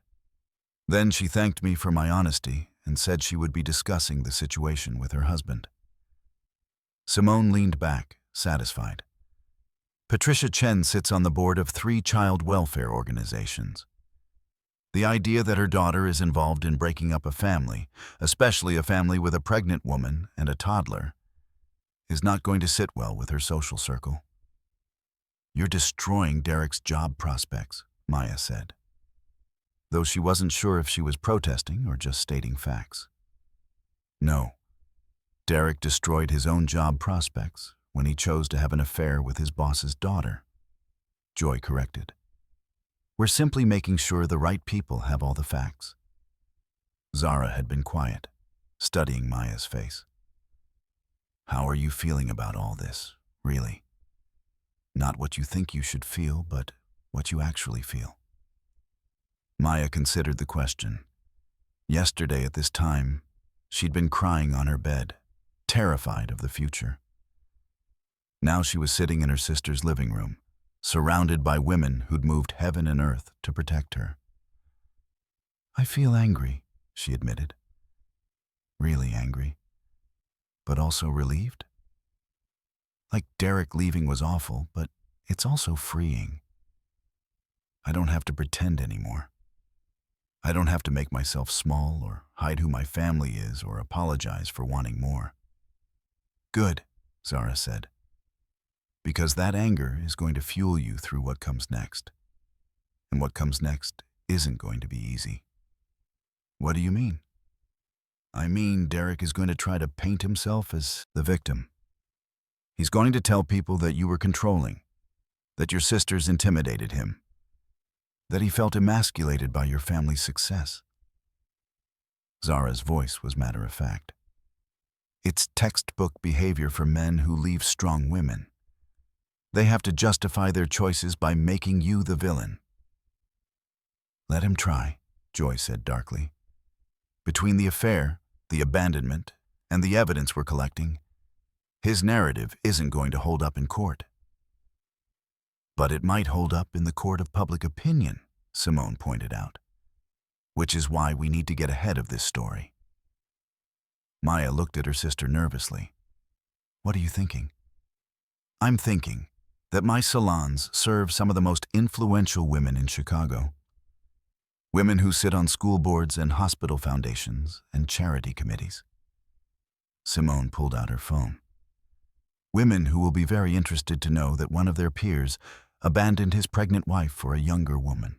Then she thanked me for my honesty and said she would be discussing the situation with her husband." Simone leaned back, satisfied. "Patricia Chen sits on the board of 3 child welfare organizations. The idea that her daughter is involved in breaking up a family, especially a family with a pregnant woman and a toddler, is not going to sit well with her social circle." "You're destroying Derek's job prospects," Maya said, though she wasn't sure if she was protesting or just stating facts. "No, Derek destroyed his own job prospects when he chose to have an affair with his boss's daughter," Joy corrected. "We're simply making sure the right people have all the facts." Zara had been quiet, studying Maya's face. "How are you feeling about all this, really? Not what you think you should feel, but what you actually feel." Maya considered the question. Yesterday at this time, she'd been crying on her bed, terrified of the future. Now she was sitting in her sister's living room, surrounded by women who'd moved heaven and earth to protect her. "I feel angry," she admitted. "Really angry, but also relieved. Like Derek leaving was awful, but it's also freeing. I don't have to pretend anymore. I don't have to make myself small or hide who my family is or apologize for wanting more." "Good," Zara said, "because that anger is going to fuel you through what comes next. And what comes next isn't going to be easy." "What do you mean?" "I mean, Derek is going to try to paint himself as the victim. He's going to tell people that you were controlling, that your sisters intimidated him, that he felt emasculated by your family's success." Zara's voice was matter-of-fact. "It's textbook behavior for men who leave strong women. They have to justify their choices by making you the villain." "Let him try," Joy said darkly. "Between the affair, the abandonment, and the evidence we're collecting, his narrative isn't going to hold up in court." "But it might hold up in the court of public opinion," Simone pointed out, "which is why we need to get ahead of this story." Maya looked at her sister nervously. "What are you thinking?" "I'm thinking that my salons serve some of the most influential women in Chicago. Women who sit on school boards and hospital foundations and charity committees." Simone pulled out her phone. Women who will be very interested to know that one of their peers abandoned his pregnant wife for a younger woman.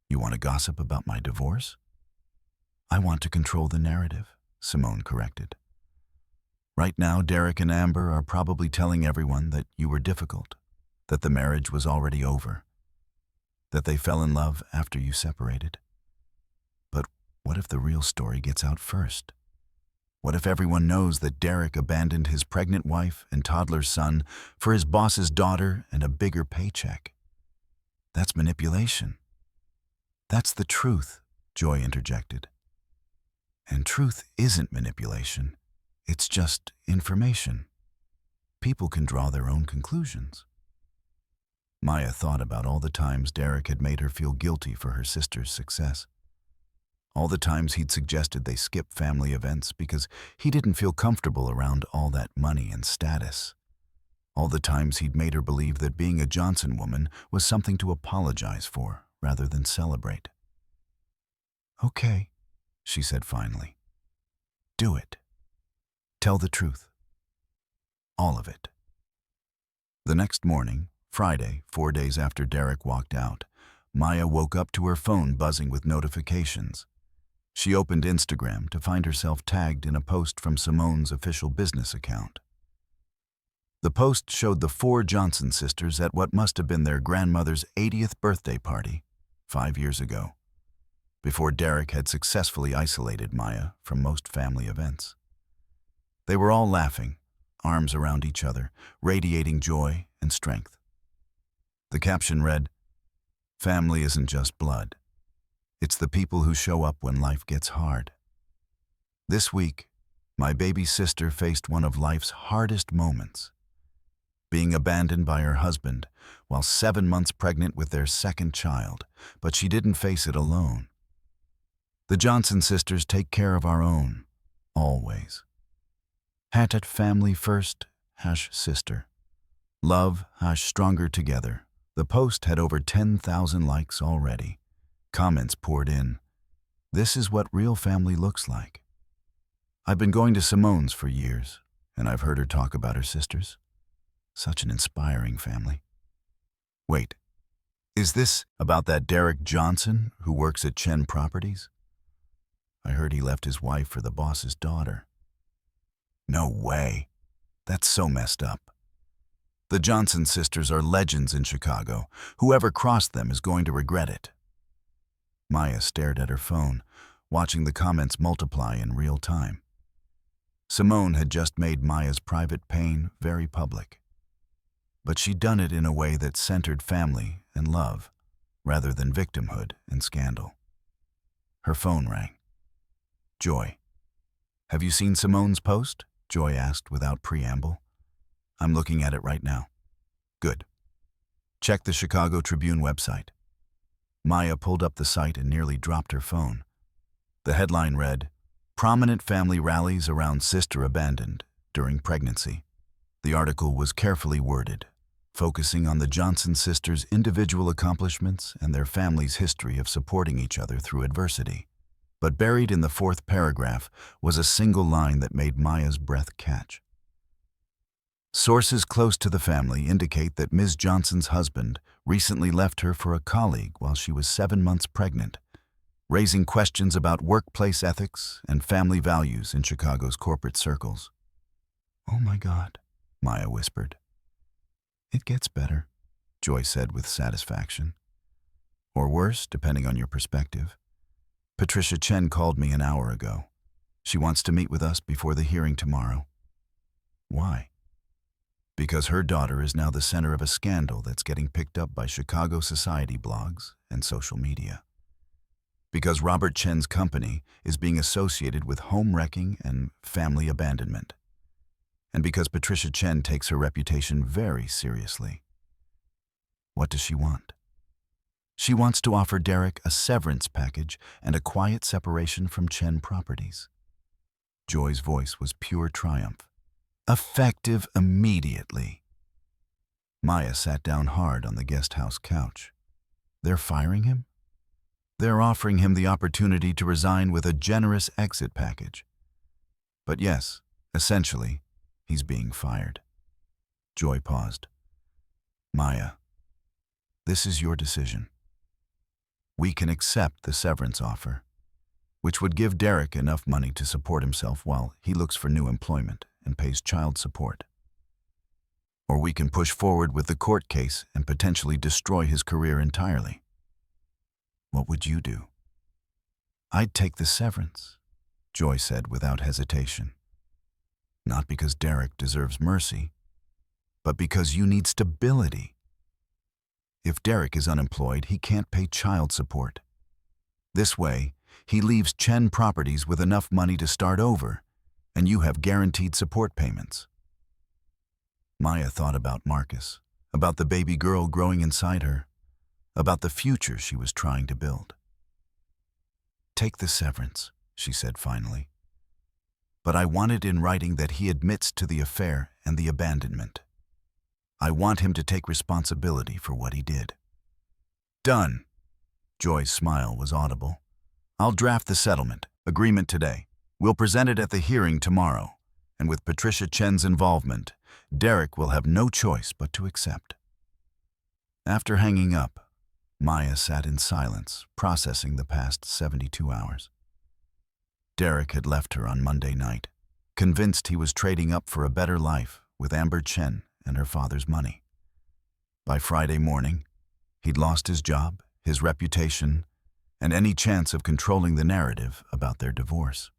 You want to gossip about my divorce? I want to control the narrative, Simone corrected. Right now, Derek and Amber are probably telling everyone that you were difficult, that the marriage was already over, that they fell in love after you separated. But what if the real story gets out first? What if everyone knows that Derek abandoned his pregnant wife and toddler son for his boss's daughter and a bigger paycheck? That's manipulation. That's the truth, Joy interjected. And truth isn't manipulation. It's just information. People can draw their own conclusions. Maya thought about all the times Derek had made her feel guilty for her sister's success. All the times he'd suggested they skip family events because he didn't feel comfortable around all that money and status. All the times he'd made her believe that being a Johnson woman was something to apologize for rather than celebrate. Okay, she said finally. Do it. Tell the truth. All of it. The next morning, Friday, 4 days after Derek walked out, Maya woke up to her phone buzzing with notifications. She opened Instagram to find herself tagged in a post from Simone's official business account. The post showed the 4 Johnson sisters at what must have been their grandmother's 80th birthday party 5 years ago, before Derek had successfully isolated Maya from most family events. They were all laughing, arms around each other, radiating joy and strength. The caption read, "Family isn't just blood. It's the people who show up when life gets hard." This week, my baby sister faced one of life's hardest moments, being abandoned by her husband while 7 months pregnant with their second child, but she didn't face it alone. The Johnson sisters take care of our own, always. #family first, #sister. Love, #stronger together. The post had over 10,000 likes already. Comments poured in. This is what real family looks like. I've been going to Simone's for years, and I've heard her talk about her sisters. Such an inspiring family. Wait, is this about that Derek Johnson who works at Chen Properties? I heard he left his wife for the boss's daughter. No way. That's so messed up. The Johnson sisters are legends in Chicago. Whoever crossed them is going to regret it. Maya stared at her phone, watching the comments multiply in real time. Simone had just made Maya's private pain very public. But she'd done it in a way that centered family and love, rather than victimhood and scandal. Her phone rang. Joy. Have you seen Simone's post? Joy asked without preamble. I'm looking at it right now. Good. Check the Chicago Tribune website. Maya pulled up the site and nearly dropped her phone. The headline read, "Prominent family rallies around sister abandoned during pregnancy." The article was carefully worded, focusing on the Johnson sisters' individual accomplishments and their family's history of supporting each other through adversity. But buried in the 4th paragraph was a single line that made Maya's breath catch. Sources close to the family indicate that Ms. Johnson's husband recently left her for a colleague while she was 7 months pregnant, raising questions about workplace ethics and family values in Chicago's corporate circles. Oh my God, Maya whispered. It gets better, Joy said with satisfaction. Or worse, depending on your perspective. Patricia Chen called me an hour ago. She wants to meet with us before the hearing tomorrow. Why? Because her daughter is now the center of a scandal that's getting picked up by Chicago society blogs and social media. Because Robert Chen's company is being associated with home wrecking and family abandonment. And because Patricia Chen takes her reputation very seriously. What does she want? She wants to offer Derek a severance package and a quiet separation from Chen Properties. Joy's voice was pure triumph. Effective immediately. Maya sat down hard on the guest house couch. They're firing him? They're offering him the opportunity to resign with a generous exit package. But yes, essentially, He's being fired. Joy paused. Maya, this is your decision. We can accept the severance offer, which would give Derek enough money to support himself while he looks for new employment and pays child support. Or we can push forward with the court case and potentially destroy his career entirely. What would you do? I'd take the severance, Joy said without hesitation. Not because Derek deserves mercy, but because you need stability. If Derek is unemployed, he can't pay child support. This way, he leaves Chen Properties with enough money to start over, and you have guaranteed support payments. Maya thought about Marcus, about the baby girl growing inside her, about the future she was trying to build. Take the severance, she said finally. But I want it in writing that he admits to the affair and the abandonment. I want him to take responsibility for what he did. Done. Joy's smile was audible. I'll draft the settlement agreement today. We'll present it at the hearing tomorrow, and with Patricia Chen's involvement, Derek will have no choice but to accept. After hanging up, Maya sat in silence, processing the past 72 hours. Derek had left her on Monday night, convinced he was trading up for a better life with Amber Chen and her father's money. By Friday morning, he'd lost his job, his reputation, and any chance of controlling the narrative about their divorce.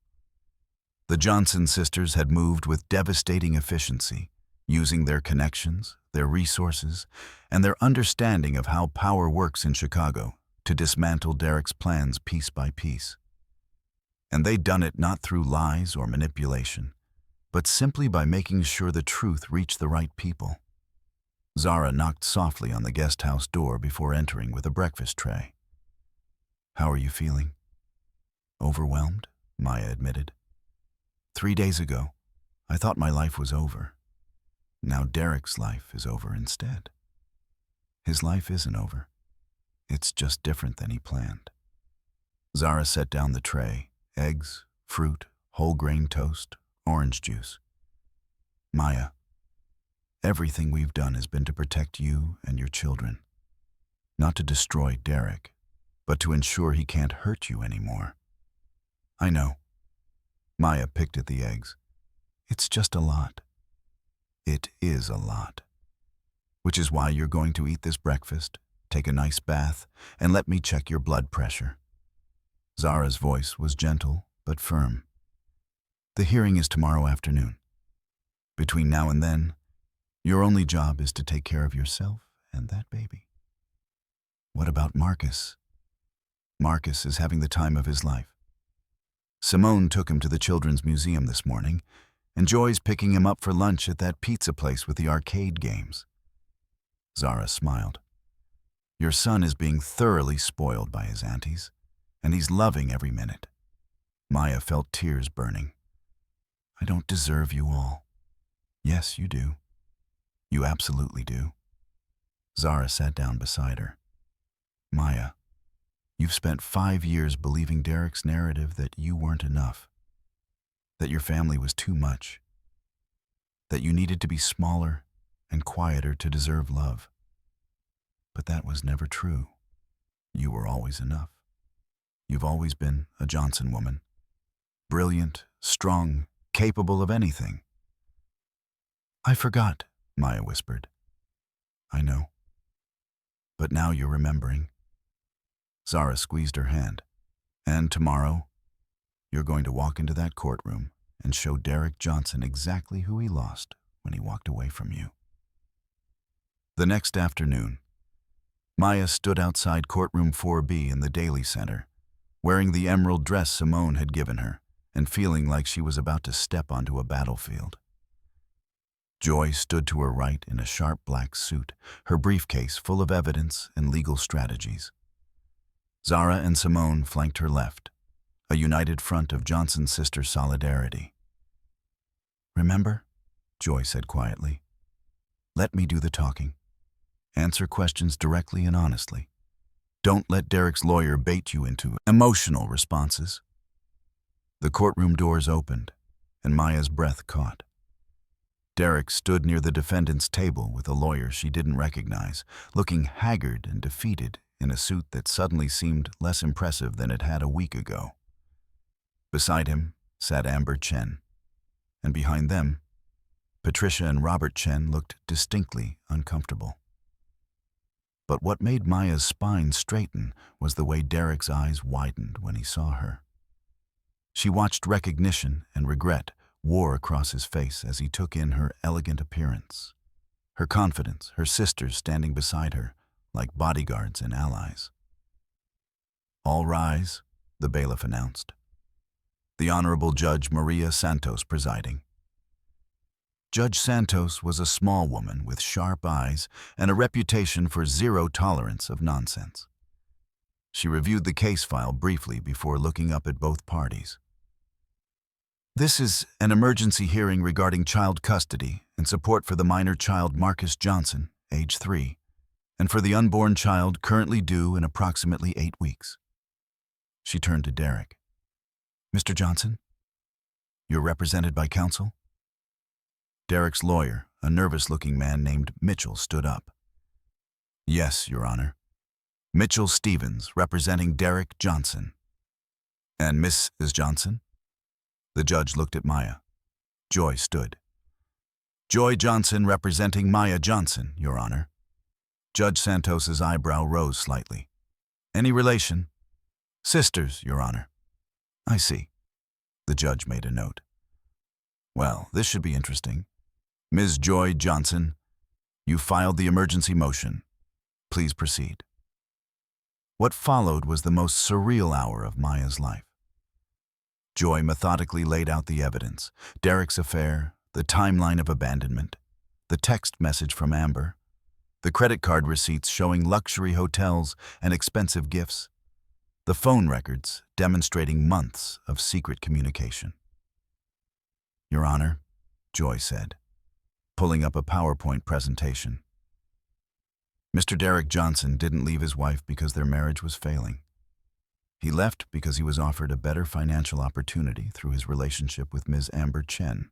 The Johnson sisters had moved with devastating efficiency, using their connections, their resources, and their understanding of how power works in Chicago to dismantle Derek's plans piece by piece. And they'd done it not through lies or manipulation, but simply by making sure the truth reached the right people. Zara knocked softly on the guest house door before entering with a breakfast tray. How are you feeling? Overwhelmed, Maya admitted. 3 days ago, I thought my life was over. Now Derek's life is over instead. His life isn't over. It's just different than he planned. Zara set down the tray, eggs, fruit, whole grain toast, orange juice. Maya, everything we've done has been to protect you and your children. Not to destroy Derek, but to ensure he can't hurt you anymore. I know. Maya picked at the eggs. It's just a lot. It is a lot. Which is why you're going to eat this breakfast, take a nice bath, and let me check your blood pressure. Zara's voice was gentle but firm. The hearing is tomorrow afternoon. Between now and then, your only job is to take care of yourself and that baby. What about Marcus? Marcus is having the time of his life. Simone took him to the Children's Museum this morning, and Joy's picking him up for lunch at that pizza place with the arcade games. Zara smiled. Your son is being thoroughly spoiled by his aunties, and he's loving every minute. Maya felt tears burning. I don't deserve you all. Yes, you do. You absolutely do. Zara sat down beside her. Maya, you've spent 5 years believing Derek's narrative that you weren't enough, that your family was too much, that you needed to be smaller and quieter to deserve love. But that was never true. You were always enough. You've always been a Johnson woman. Brilliant, strong, capable of anything. I forgot, Maya whispered. I know. But now you're remembering. Zara squeezed her hand. And tomorrow, you're going to walk into that courtroom and show Derek Johnson exactly who he lost when he walked away from you. The next afternoon, Maya stood outside courtroom 4B in the Daily Center, wearing the emerald dress Simone had given her and feeling like she was about to step onto a battlefield. Joy stood to her right in a sharp black suit, her briefcase full of evidence and legal strategies. Zara and Simone flanked her left, a united front of Johnson sister solidarity. Remember, Joy said quietly, let me do the talking. Answer questions directly and honestly. Don't let Derek's lawyer bait you into emotional responses. The courtroom doors opened, and Maya's breath caught. Derek stood near the defendant's table with a lawyer she didn't recognize, looking haggard and defeated in a suit that suddenly seemed less impressive than it had a week ago. Beside him sat Amber Chen, and behind them, Patricia and Robert Chen looked distinctly uncomfortable. But what made Maya's spine straighten was the way Derek's eyes widened when he saw her. She watched recognition and regret war across his face as he took in her elegant appearance, her confidence, her sisters standing beside her like bodyguards and allies. "All rise," the bailiff announced. The Honorable Judge Maria Santos presiding. Judge Santos was a small woman with sharp eyes and a reputation for zero tolerance of nonsense. She reviewed the case file briefly before looking up at both parties. "This is an emergency hearing regarding child custody and support for the minor child Marcus Johnson, age 3, and for the unborn child currently due in approximately 8 weeks. She turned to Derek. "Mr. Johnson, you're represented by counsel?" Derek's lawyer, a nervous-looking man named Mitchell, stood up. "Yes, Your Honor. Mitchell Stevens, representing Derek Johnson." "And Mrs. Johnson?" The judge looked at Maya. Joy stood. "Joy Johnson, representing Maya Johnson, Your Honor." Judge Santos's eyebrow rose slightly. "Any relation?" "Sisters, Your Honor." "I see." The judge made a note. "Well, this should be interesting. Ms. Joy Johnson, you filed the emergency motion. Please proceed." What followed was the most surreal hour of Maya's life. Joy methodically laid out the evidence, Derek's affair, the timeline of abandonment, the text message from Amber, the credit card receipts showing luxury hotels and expensive gifts, the phone records demonstrating months of secret communication. "Your Honor," Joy said, pulling up a PowerPoint presentation. "Mr. Derek Johnson didn't leave his wife because their marriage was failing. He left because he was offered a better financial opportunity through his relationship with Ms. Amber Chen,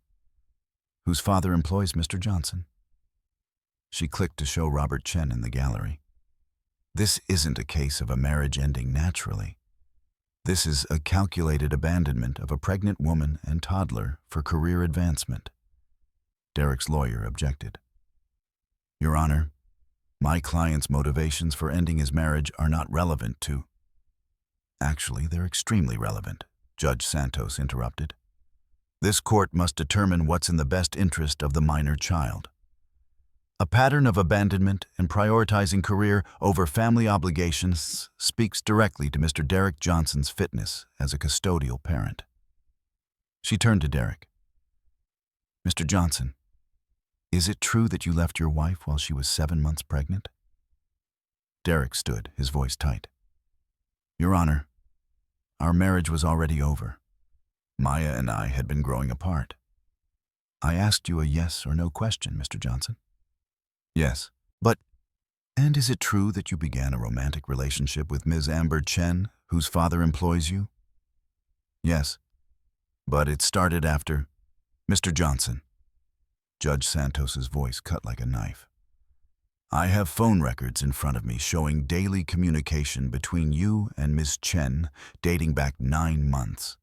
whose father employs Mr. Johnson." She clicked to show Robert Chen in the gallery. "This isn't a case of a marriage ending naturally. This is a calculated abandonment of a pregnant woman and toddler for career advancement." Derek's lawyer objected. "Your Honor, my client's motivations for ending his marriage are not relevant to—" "Actually, they're extremely relevant," Judge Santos interrupted. "This court must determine what's in the best interest of the minor child. A pattern of abandonment and prioritizing career over family obligations speaks directly to Mr. Derek Johnson's fitness as a custodial parent." She turned to Derek. "Mr. Johnson, is it true that you left your wife while she was 7 months pregnant?" Derek stood, his voice tight. "Your Honor, our marriage was already over. Maya and I had been growing apart. I asked you a yes or no question, Mr. Johnson." "Yes, but—" "And is it true that you began a romantic relationship with Ms. Amber Chen, whose father employs you?" "Yes, but it started after—" "Mr. Johnson." Judge Santos's voice cut like a knife. "I have phone records in front of me showing daily communication between you and Ms. Chen dating back 9 months.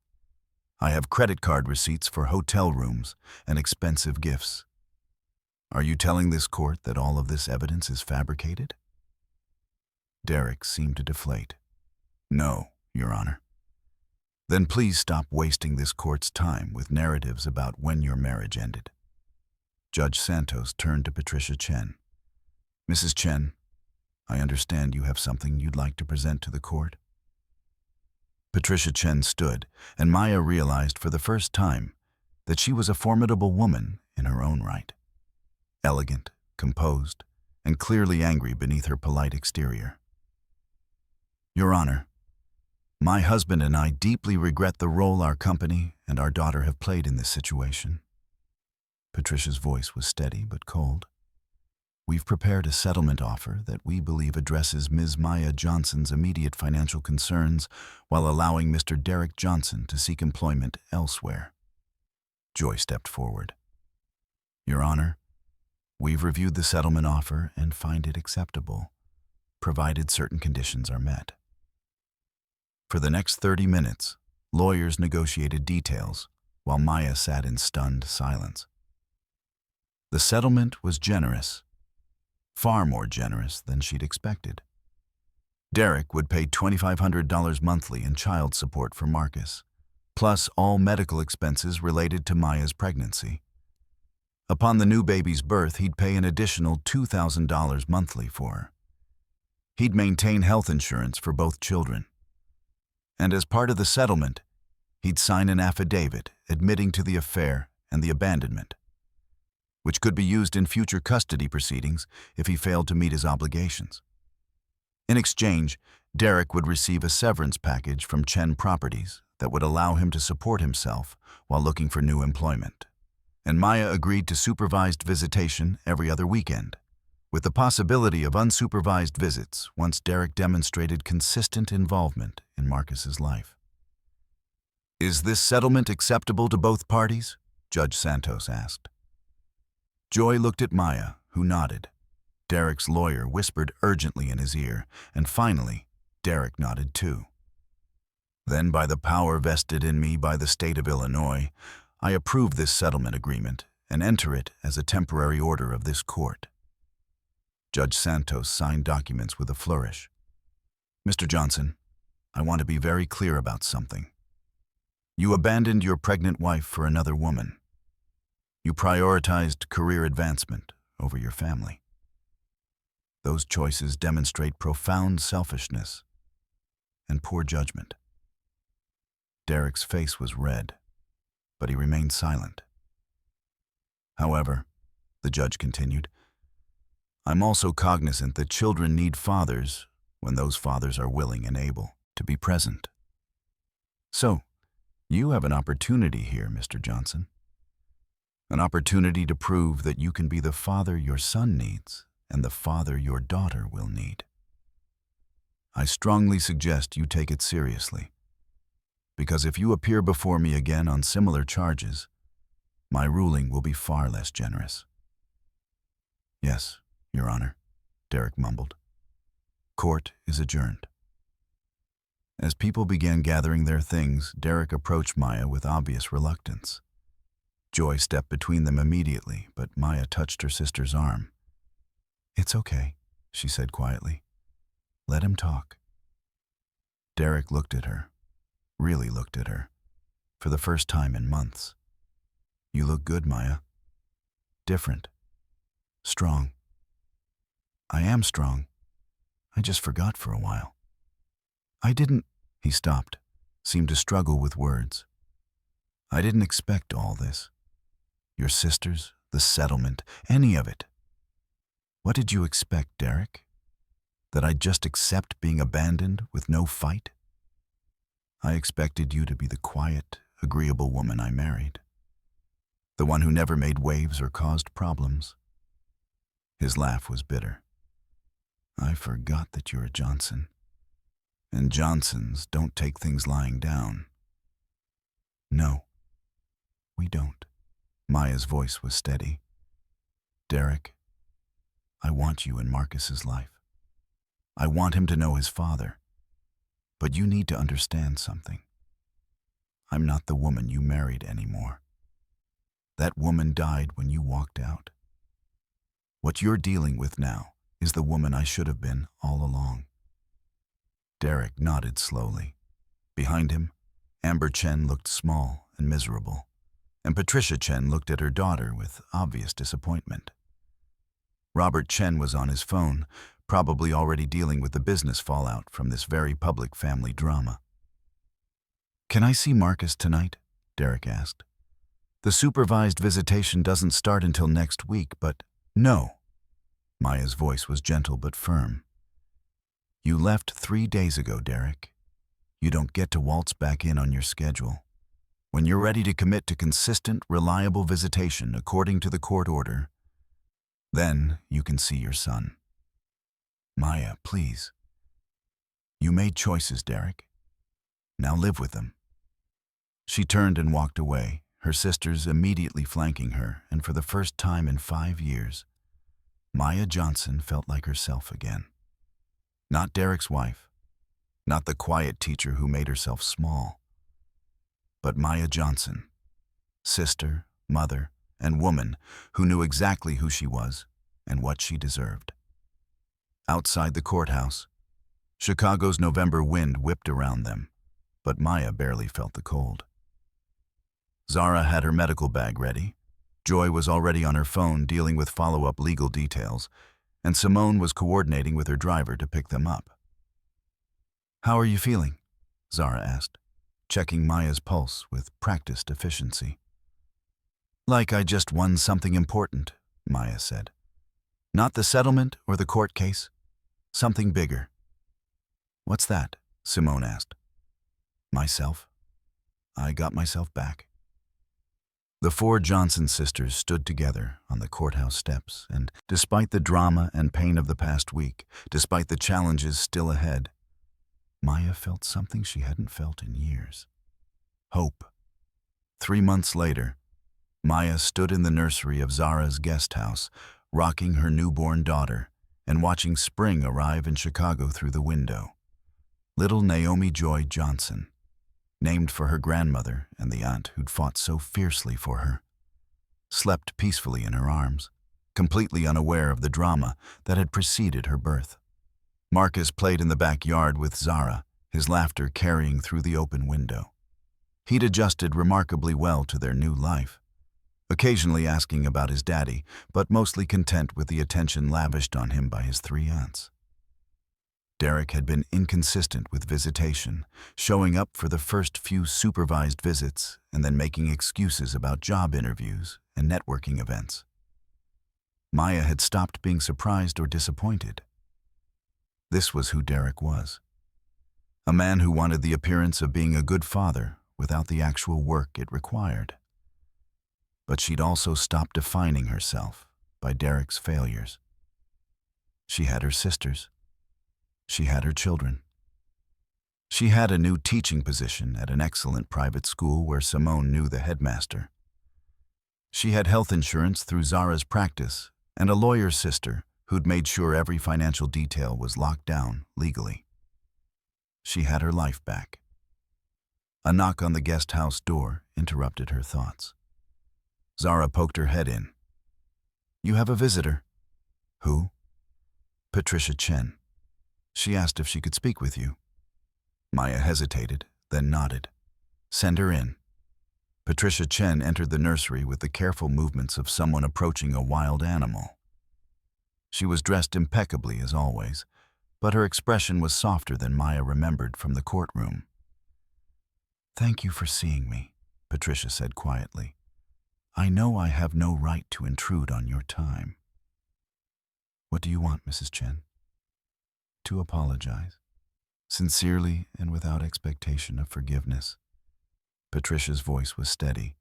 I have credit card receipts for hotel rooms and expensive gifts. Are you telling this court that all of this evidence is fabricated?" Derek seemed to deflate. "No, Your Honor." "Then please stop wasting this court's time with narratives about when your marriage ended." Judge Santos turned to Patricia Chen. "Mrs. Chen, I understand you have something you'd like to present to the court." Patricia Chen stood, and Maya realized for the first time that she was a formidable woman in her own right. Elegant, composed, and clearly angry beneath her polite exterior. "Your Honor, my husband and I deeply regret the role our company and our daughter have played in this situation." Patricia's voice was steady but cold. "We've prepared a settlement offer that we believe addresses Ms. Maya Johnson's immediate financial concerns while allowing Mr. Derek Johnson to seek employment elsewhere." Joy stepped forward. Your Honor, we've reviewed the settlement offer and find it acceptable, provided certain conditions are met. For the next 30 minutes, lawyers negotiated details while Maya sat in stunned silence. The settlement was generous, far more generous than she'd expected. Derek would pay $2,500 monthly in child support for Marcus, plus all medical expenses related to Maya's pregnancy. Upon the new baby's birth, he'd pay an additional $2,000 monthly for her. He'd maintain health insurance for both children. And as part of the settlement, he'd sign an affidavit admitting to the affair and the abandonment, which could be used in future custody proceedings if he failed to meet his obligations. In exchange, Derek would receive a severance package from Chen Properties that would allow him to support himself while looking for new employment. And Maya agreed to supervised visitation every other weekend, with the possibility of unsupervised visits once Derek demonstrated consistent involvement in Marcus's life. "Is this settlement acceptable to both parties?" Judge Santos asked. Joy looked at Maya, who nodded. Derek's lawyer whispered urgently in his ear, and finally, Derek nodded too. "Then, by the power vested in me by the state of Illinois, I approve this settlement agreement and enter it as a temporary order of this court." Judge Santos signed documents with a flourish. "Mr. Johnson, I want to be very clear about something. You abandoned your pregnant wife for another woman. You prioritized career advancement over your family. Those choices demonstrate profound selfishness and poor judgment." Derek's face was red, but he remained silent. "However," the judge continued, "I'm also cognizant that children need fathers when those fathers are willing and able to be present. So, you have an opportunity here, Mr. Johnson. An opportunity to prove that you can be the father your son needs and the father your daughter will need. I strongly suggest you take it seriously, because if you appear before me again on similar charges, my ruling will be far less generous." "Yes, Your Honor," Derek mumbled. "Court is adjourned." As people began gathering their things, Derek approached Maya with obvious reluctance. Joy stepped between them immediately, but Maya touched her sister's arm. "It's okay," she said quietly. "Let him talk." Derek looked at her, really looked at her, for the first time in months. "You look good, Maya. Different. Strong." "I am strong. I just forgot for a while." "I didn't—" He stopped, seemed to struggle with words. "I didn't expect all this. Your sisters, the settlement, any of it. What did you expect, Derek? That I'd just accept being abandoned with no fight? I expected you to be the quiet, agreeable woman I married. The one who never made waves or caused problems." His laugh was bitter. "I forgot that you're a Johnson. And Johnsons don't take things lying down." "No, we don't." Maya's voice was steady. "Derek, I want you in Marcus's life. I want him to know his father. But you need to understand something. I'm not the woman you married anymore. That woman died when you walked out. What you're dealing with now is the woman I should have been all along." Derek nodded slowly. Behind him, Amber Chen looked small and miserable, and Patricia Chen looked at her daughter with obvious disappointment. Robert Chen was on his phone, probably already dealing with the business fallout from this very public family drama. "Can I see Marcus tonight?" Derek asked. "The supervised visitation doesn't start until next week, but—" "No." Maya's voice was gentle but firm. "You left 3 days ago, Derek. You don't get to waltz back in on your schedule. When you're ready to commit to consistent, reliable visitation according to the court order, then you can see your son. Maya, please. You made choices, Derek. Now live with them." She turned and walked away, her sisters immediately flanking her, and for the first time in 5 years, Maya Johnson felt like herself again. Not Derek's wife, not the quiet teacher who made herself small, but Maya Johnson, sister, mother, and woman who knew exactly who she was and what she deserved. Outside the courthouse, Chicago's November wind whipped around them, but Maya barely felt the cold. Zara had her medical bag ready. Joy was already on her phone dealing with follow-up legal details, and Simone was coordinating with her driver to pick them up. "How are you feeling?" Zara asked, checking Maya's pulse with practiced efficiency. "Like I just won something important," Maya said. "Not the settlement or the court case. Something bigger." "What's that?" Simone asked. "Myself. I got myself back." The 4 Johnson sisters stood together on the courthouse steps, and despite the drama and pain of the past week, despite the challenges still ahead, Maya felt something she hadn't felt in years. Hope. 3 months later, Maya stood in the nursery of Zara's guest house, rocking her newborn daughter and watching spring arrive in Chicago through the window. Little Naomi Joy Johnson, named for her grandmother and the aunt who'd fought so fiercely for her, slept peacefully in her arms, completely unaware of the drama that had preceded her birth. Marcus played in the backyard with Zara, his laughter carrying through the open window. He'd adjusted remarkably well to their new life, occasionally asking about his daddy, but mostly content with the attention lavished on him by his 3 aunts. Derek had been inconsistent with visitation, showing up for the first few supervised visits and then making excuses about job interviews and networking events. Maya had stopped being surprised or disappointed. This was who Derek was. A man who wanted the appearance of being a good father without the actual work it required. But she'd also stopped defining herself by Derek's failures. She had her sisters. She had her children. She had a new teaching position at an excellent private school where Simone knew the headmaster. She had health insurance through Zara's practice and a lawyer's sister who'd made sure every financial detail was locked down legally. She had her life back. A knock on the guest house door interrupted her thoughts. Zara poked her head in. "You have a visitor." "Who?" "Patricia Chen. She asked if she could speak with you." Maya hesitated, then nodded. "Send her in." Patricia Chen entered the nursery with the careful movements of someone approaching a wild animal. She was dressed impeccably as always, but her expression was softer than Maya remembered from the courtroom. "Thank you for seeing me," Patricia said quietly. "I know I have no right to intrude on your time." "What do you want, Mrs. Chen?" "To apologize, sincerely and without expectation of forgiveness." Patricia's voice was steady.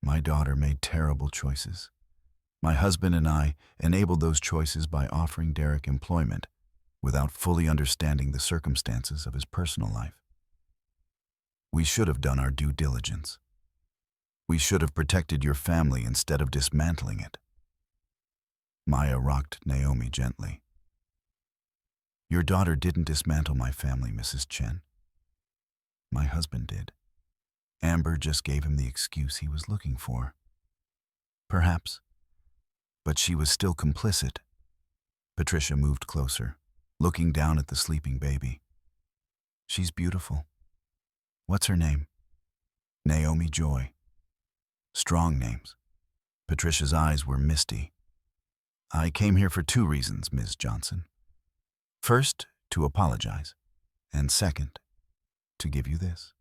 "My daughter made terrible choices. My husband and I enabled those choices by offering Derek employment without fully understanding the circumstances of his personal life. We should have done our due diligence. We should have protected your family instead of dismantling it." Maya rocked Naomi gently. "Your daughter didn't dismantle my family, Mrs. Chen. My husband did. Amber just gave him the excuse he was looking for. Perhaps. But she was still complicit." Patricia moved closer, looking down at the sleeping baby. "She's beautiful. What's her name?" "Naomi Joy." Strong names. Patricia's eyes were misty. "I came here for 2 reasons, Ms. Johnson. First, to apologize, and second, to give you this."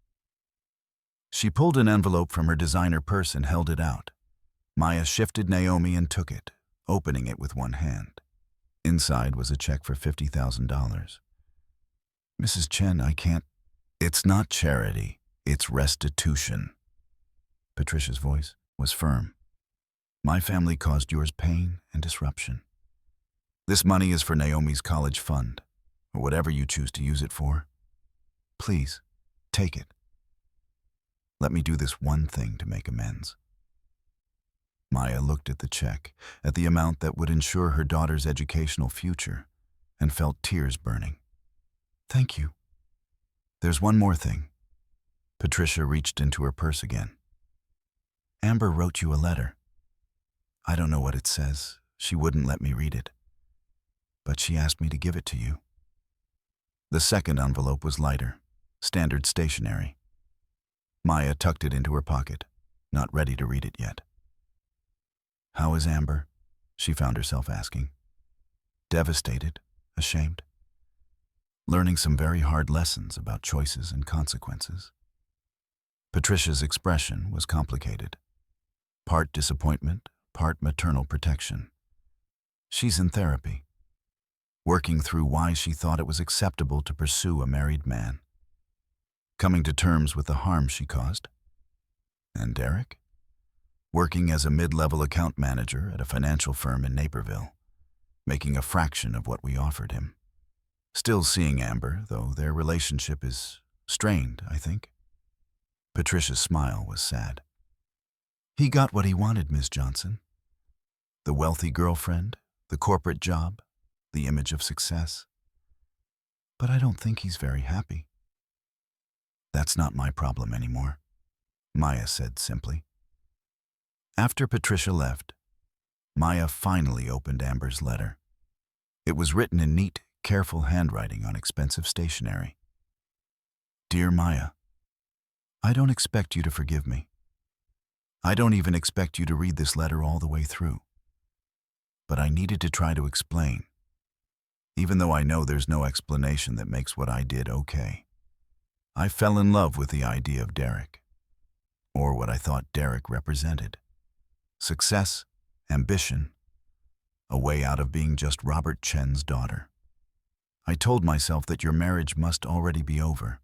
She pulled an envelope from her designer purse and held it out. Maya shifted Naomi and took it, opening it with one hand. Inside was a check for $50,000. "Mrs. Chen, I can't—" "It's not charity, it's restitution." Patricia's voice was firm. "My family caused yours pain and disruption. This money is for Naomi's college fund, or whatever you choose to use it for. Please, take it." Let me do this one thing to make amends." Maya looked at the check, at the amount that would ensure her daughter's educational future, and felt tears burning. "Thank you. There's one more thing." Patricia reached into her purse again. "Amber wrote you a letter. I don't know what it says. She wouldn't let me read it. But she asked me to give it to you." The second envelope was lighter, standard stationery. Maya tucked it into her pocket, not ready to read it yet. "How is Amber?" she found herself asking. Devastated, ashamed. Learning some very hard lessons about choices and consequences. Patricia's expression was complicated. Part disappointment, part maternal protection. She's in therapy, working through why she thought it was acceptable to pursue a married man. Coming to terms with the harm she caused. And Derek? Working as a mid-level account manager at a financial firm in Naperville, making a fraction of what we offered him. Still seeing Amber, though their relationship is strained, I think. Patricia's smile was sad. "He got what he wanted, Miss Johnson. The wealthy girlfriend, the corporate job, the image of success. But I don't think he's very happy." "That's not my problem anymore," Maya said simply. After Patricia left, Maya finally opened Amber's letter. It was written in neat, careful handwriting on expensive stationery. "Dear Maya, I don't expect you to forgive me. I don't even expect you to read this letter all the way through. But I needed to try to explain, even though I know there's no explanation that makes what I did okay. I fell in love with the idea of Derek, or what I thought Derek represented. Success, ambition, a way out of being just Robert Chen's daughter. I told myself that your marriage must already be over,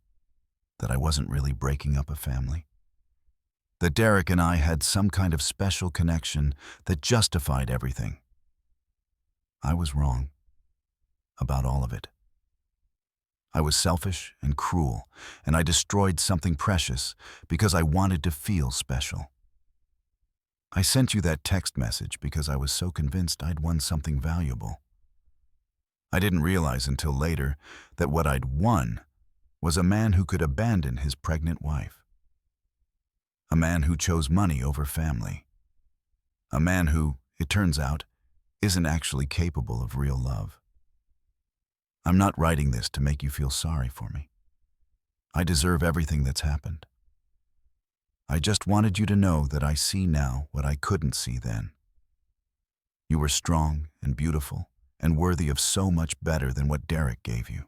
that I wasn't really breaking up a family. That Derek and I had some kind of special connection that justified everything. I was wrong about all of it. I was selfish and cruel, and I destroyed something precious because I wanted to feel special. I sent you that text message because I was so convinced I'd won something valuable. I didn't realize until later that what I'd won was a man who could abandon his pregnant wife. A man who chose money over family. A man who, it turns out, isn't actually capable of real love. I'm not writing this to make you feel sorry for me. I deserve everything that's happened. I just wanted you to know that I see now what I couldn't see then. You were strong and beautiful and worthy of so much better than what Derek gave you.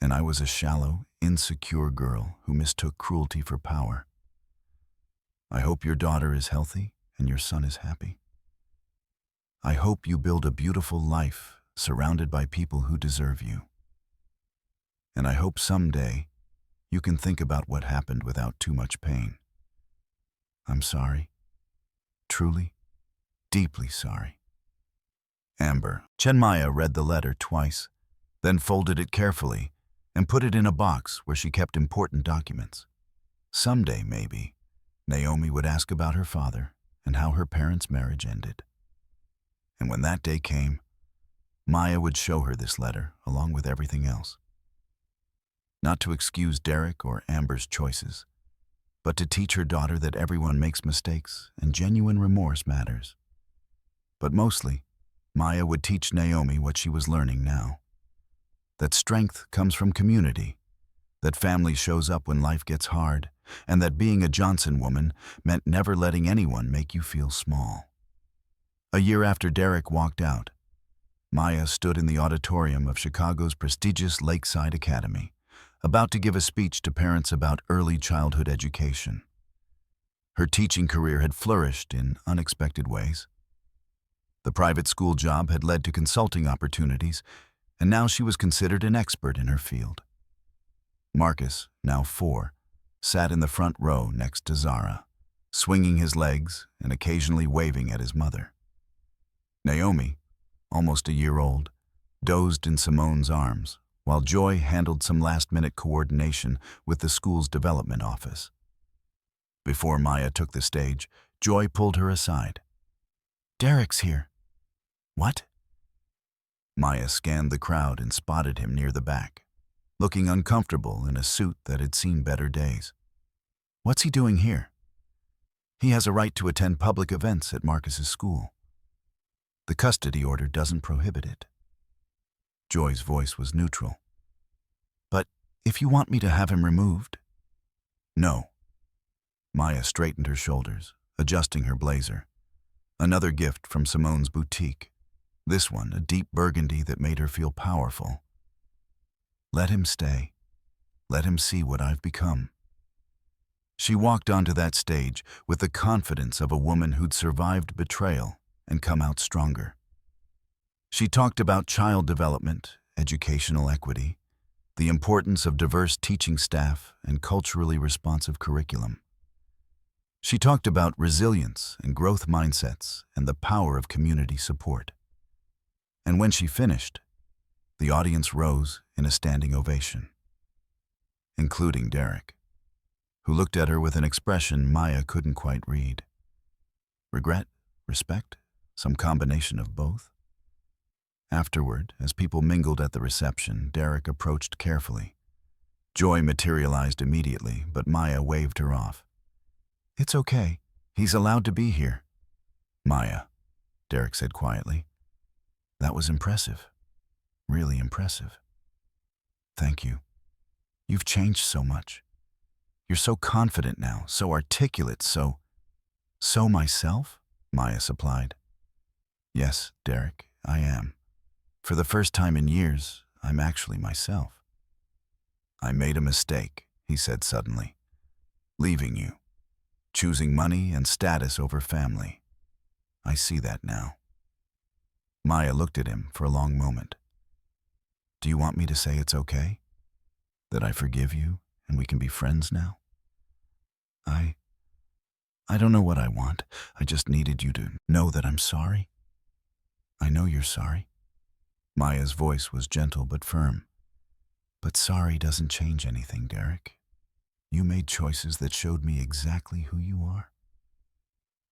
And I was a shallow, insecure girl who mistook cruelty for power. I hope your daughter is healthy and your son is happy. I hope you build a beautiful life surrounded by people who deserve you. And I hope someday you can think about what happened without too much pain. I'm sorry. Truly, deeply sorry. Amber. Chenmaya read the letter twice, then folded it carefully and put it in a box where she kept important documents. Someday, maybe, Naomi would ask about her father and how her parents' marriage ended. And when that day came, Maya would show her this letter along with everything else. Not to excuse Derek or Amber's choices, but to teach her daughter that everyone makes mistakes and genuine remorse matters. But mostly, Maya would teach Naomi what she was learning now. That strength comes from community, that family shows up when life gets hard, and that being a Johnson woman meant never letting anyone make you feel small. A year after Derek walked out, Maya stood in the auditorium of Chicago's prestigious Lakeside Academy, about to give a speech to parents about early childhood education. Her teaching career had flourished in unexpected ways. The private school job had led to consulting opportunities, and now she was considered an expert in her field. Marcus, now 4, sat in the front row next to Zara, swinging his legs and occasionally waving at his mother. Naomi, almost a year old, dozed in Simone's arms, while Joy handled some last-minute coordination with the school's development office. Before Maya took the stage, Joy pulled her aside. "Derek's here." "What?" Maya scanned the crowd and spotted him near the back, looking uncomfortable in a suit that had seen better days. "What's he doing here?" "He has a right to attend public events at Marcus's school. The custody order doesn't prohibit it." Joy's voice was neutral. "But if you want me to have him removed?" "No." Maya straightened her shoulders, adjusting her blazer. Another gift from Simone's boutique. This one, a deep burgundy that made her feel powerful. "Let him stay. Let him see what I've become." She walked onto that stage with the confidence of a woman who'd survived betrayal and come out stronger. She talked about child development, educational equity, the importance of diverse teaching staff and culturally responsive curriculum. She talked about resilience and growth mindsets and the power of community support. And when she finished, the audience rose in a standing ovation, including Derek, who looked at her with an expression Maya couldn't quite read. Regret? Respect? Some combination of both? Afterward, as people mingled at the reception, Derek approached carefully. Joy materialized immediately, but Maya waved her off. "It's okay. He's allowed to be here." "Maya," Derek said quietly. "That was impressive. Really impressive. Thank you. You've changed so much. You're so confident now, so articulate, so myself?" Maya supplied. "Yes, Derek, I am. For the first time in years, I'm actually myself." "I made a mistake," he said suddenly. "Leaving you. Choosing money and status over family. I see that now." Maya looked at him for a long moment. "Do you want me to say it's okay? That I forgive you and we can be friends now?" I don't know what I want. I just needed you to know that I'm sorry." "I know you're sorry." Maya's voice was gentle but firm. "But sorry doesn't change anything, Derek. You made choices that showed me exactly who you are.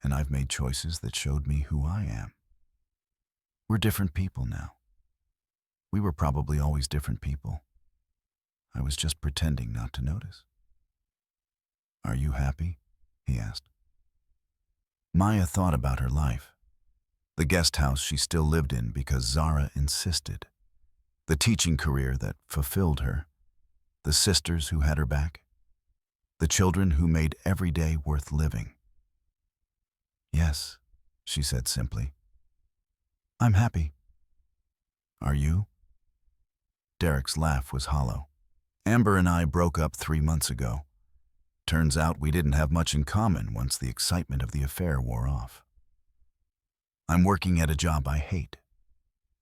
And I've made choices that showed me who I am. We're different people now. We were probably always different people. I was just pretending not to notice." "Are you happy?" he asked. Maya thought about her life. The guest house she still lived in because Zara insisted. The teaching career that fulfilled her. The sisters who had her back. The children who made every day worth living. "Yes," she said simply. "I'm happy." "Are you?" Derek's laugh was hollow. "Amber and I broke up 3 months ago. Turns out we didn't have much in common once the excitement of the affair wore off. I'm working at a job I hate,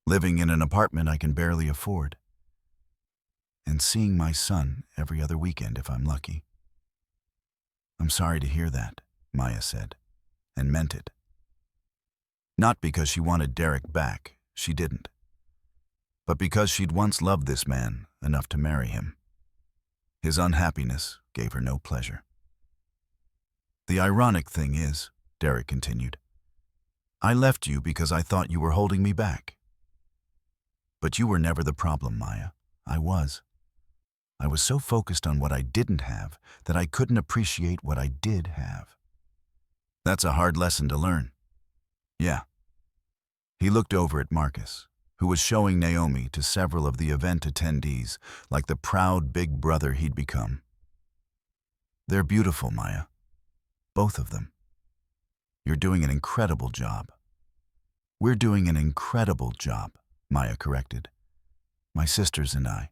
living in an apartment I can barely afford, and seeing my son every other weekend if I'm lucky." "I'm sorry to hear that," Maya said, and meant it. Not because she wanted Derek back, she didn't, but because she'd once loved this man enough to marry him. His unhappiness gave her no pleasure. "The ironic thing is," Derek continued, "I left you because I thought you were holding me back. But you were never the problem, Maya. I was. I was so focused on what I didn't have that I couldn't appreciate what I did have. That's a hard lesson to learn." "Yeah." He looked over at Marcus, who was showing Naomi to several of the event attendees like the proud big brother he'd become. "They're beautiful, Maya. Both of them. You're doing an incredible job." "We're doing an incredible job," Maya corrected. "My sisters and I.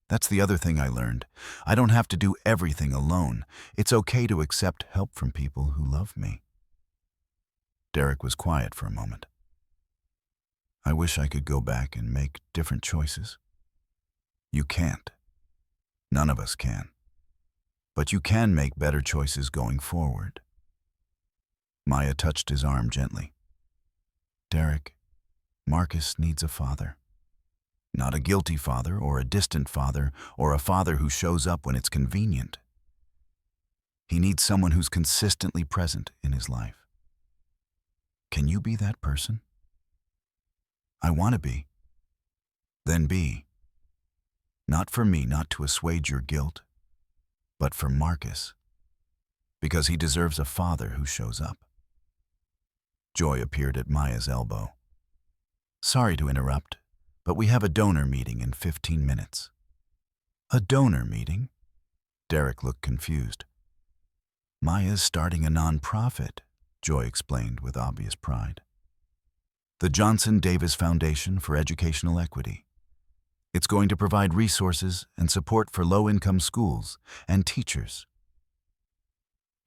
That's the other thing I learned. I don't have to do everything alone. It's okay to accept help from people who love me." Derek was quiet for a moment. "I wish I could go back and make different choices." "You can't. None of us can. But you can make better choices going forward." Maya touched his arm gently. "Derek, Marcus needs a father. Not a guilty father or a distant father or a father who shows up when it's convenient. He needs someone who's consistently present in his life. Can you be that person? I want to be. Then be. Not for me, not to assuage your guilt, but for Marcus, because he deserves a father who shows up. Joy appeared at Maya's elbow. Sorry to interrupt, but we have a donor meeting in 15 minutes. A donor meeting? Derek looked confused. Maya's starting a non-profit, Joy explained with obvious pride. The Johnson Davis Foundation for Educational Equity. It's going to provide resources and support for low-income schools and teachers.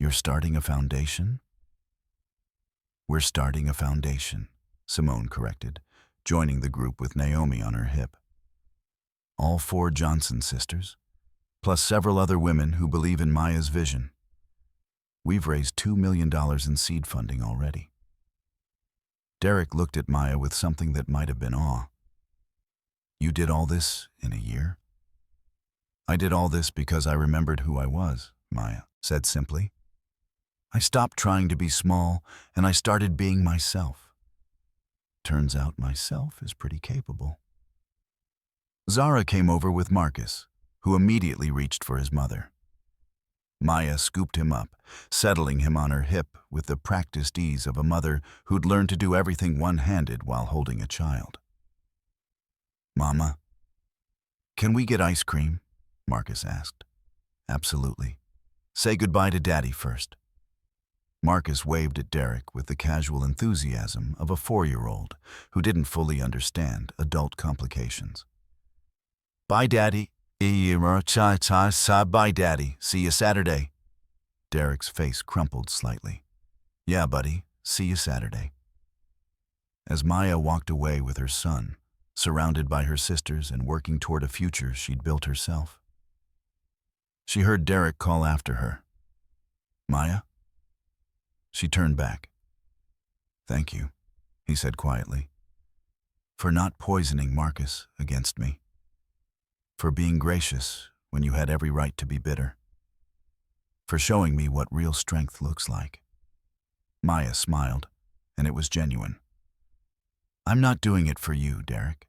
You're starting a foundation? We're starting a foundation, Simone corrected, joining the group with Naomi on her hip. All 4 Johnson sisters, plus several other women who believe in Maya's vision. We've raised $2 million in seed funding already. Derek looked at Maya with something that might have been awe. You did all this in a year? I did all this because I remembered who I was, Maya said simply. I stopped trying to be small and I started being myself. Turns out myself is pretty capable. Zara came over with Marcus, who immediately reached for his mother. Maya scooped him up, settling him on her hip with the practiced ease of a mother who'd learned to do everything one-handed while holding a child. Mama, can we get ice cream? Marcus asked. Absolutely. Say goodbye to Daddy first. Marcus waved at Derek with the casual enthusiasm of a 4-year-old who didn't fully understand adult complications. Bye, Daddy. Bye, Daddy. See you Saturday. Derek's face crumpled slightly. Yeah, buddy. See you Saturday. As Maya walked away with her son, surrounded by her sisters and working toward a future she'd built herself, she heard Derek call after her. Maya? She turned back. Thank you, he said quietly, for not poisoning Marcus against me, for being gracious when you had every right to be bitter, for showing me what real strength looks like. Maya smiled, and it was genuine. I'm not doing it for you, Derek.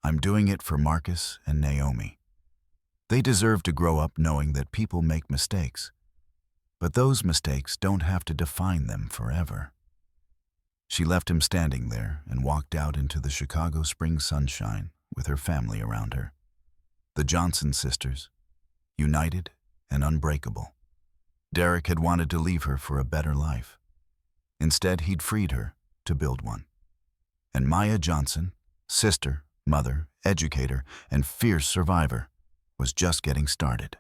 I'm doing it for Marcus and Naomi. They deserve to grow up knowing that people make mistakes, but those mistakes don't have to define them forever. She left him standing there and walked out into the Chicago spring sunshine with her family around her. The Johnson sisters, united and unbreakable. Derek had wanted to leave her for a better life. Instead, he'd freed her to build one. And Maya Johnson, sister, mother, educator, and fierce survivor, was just getting started.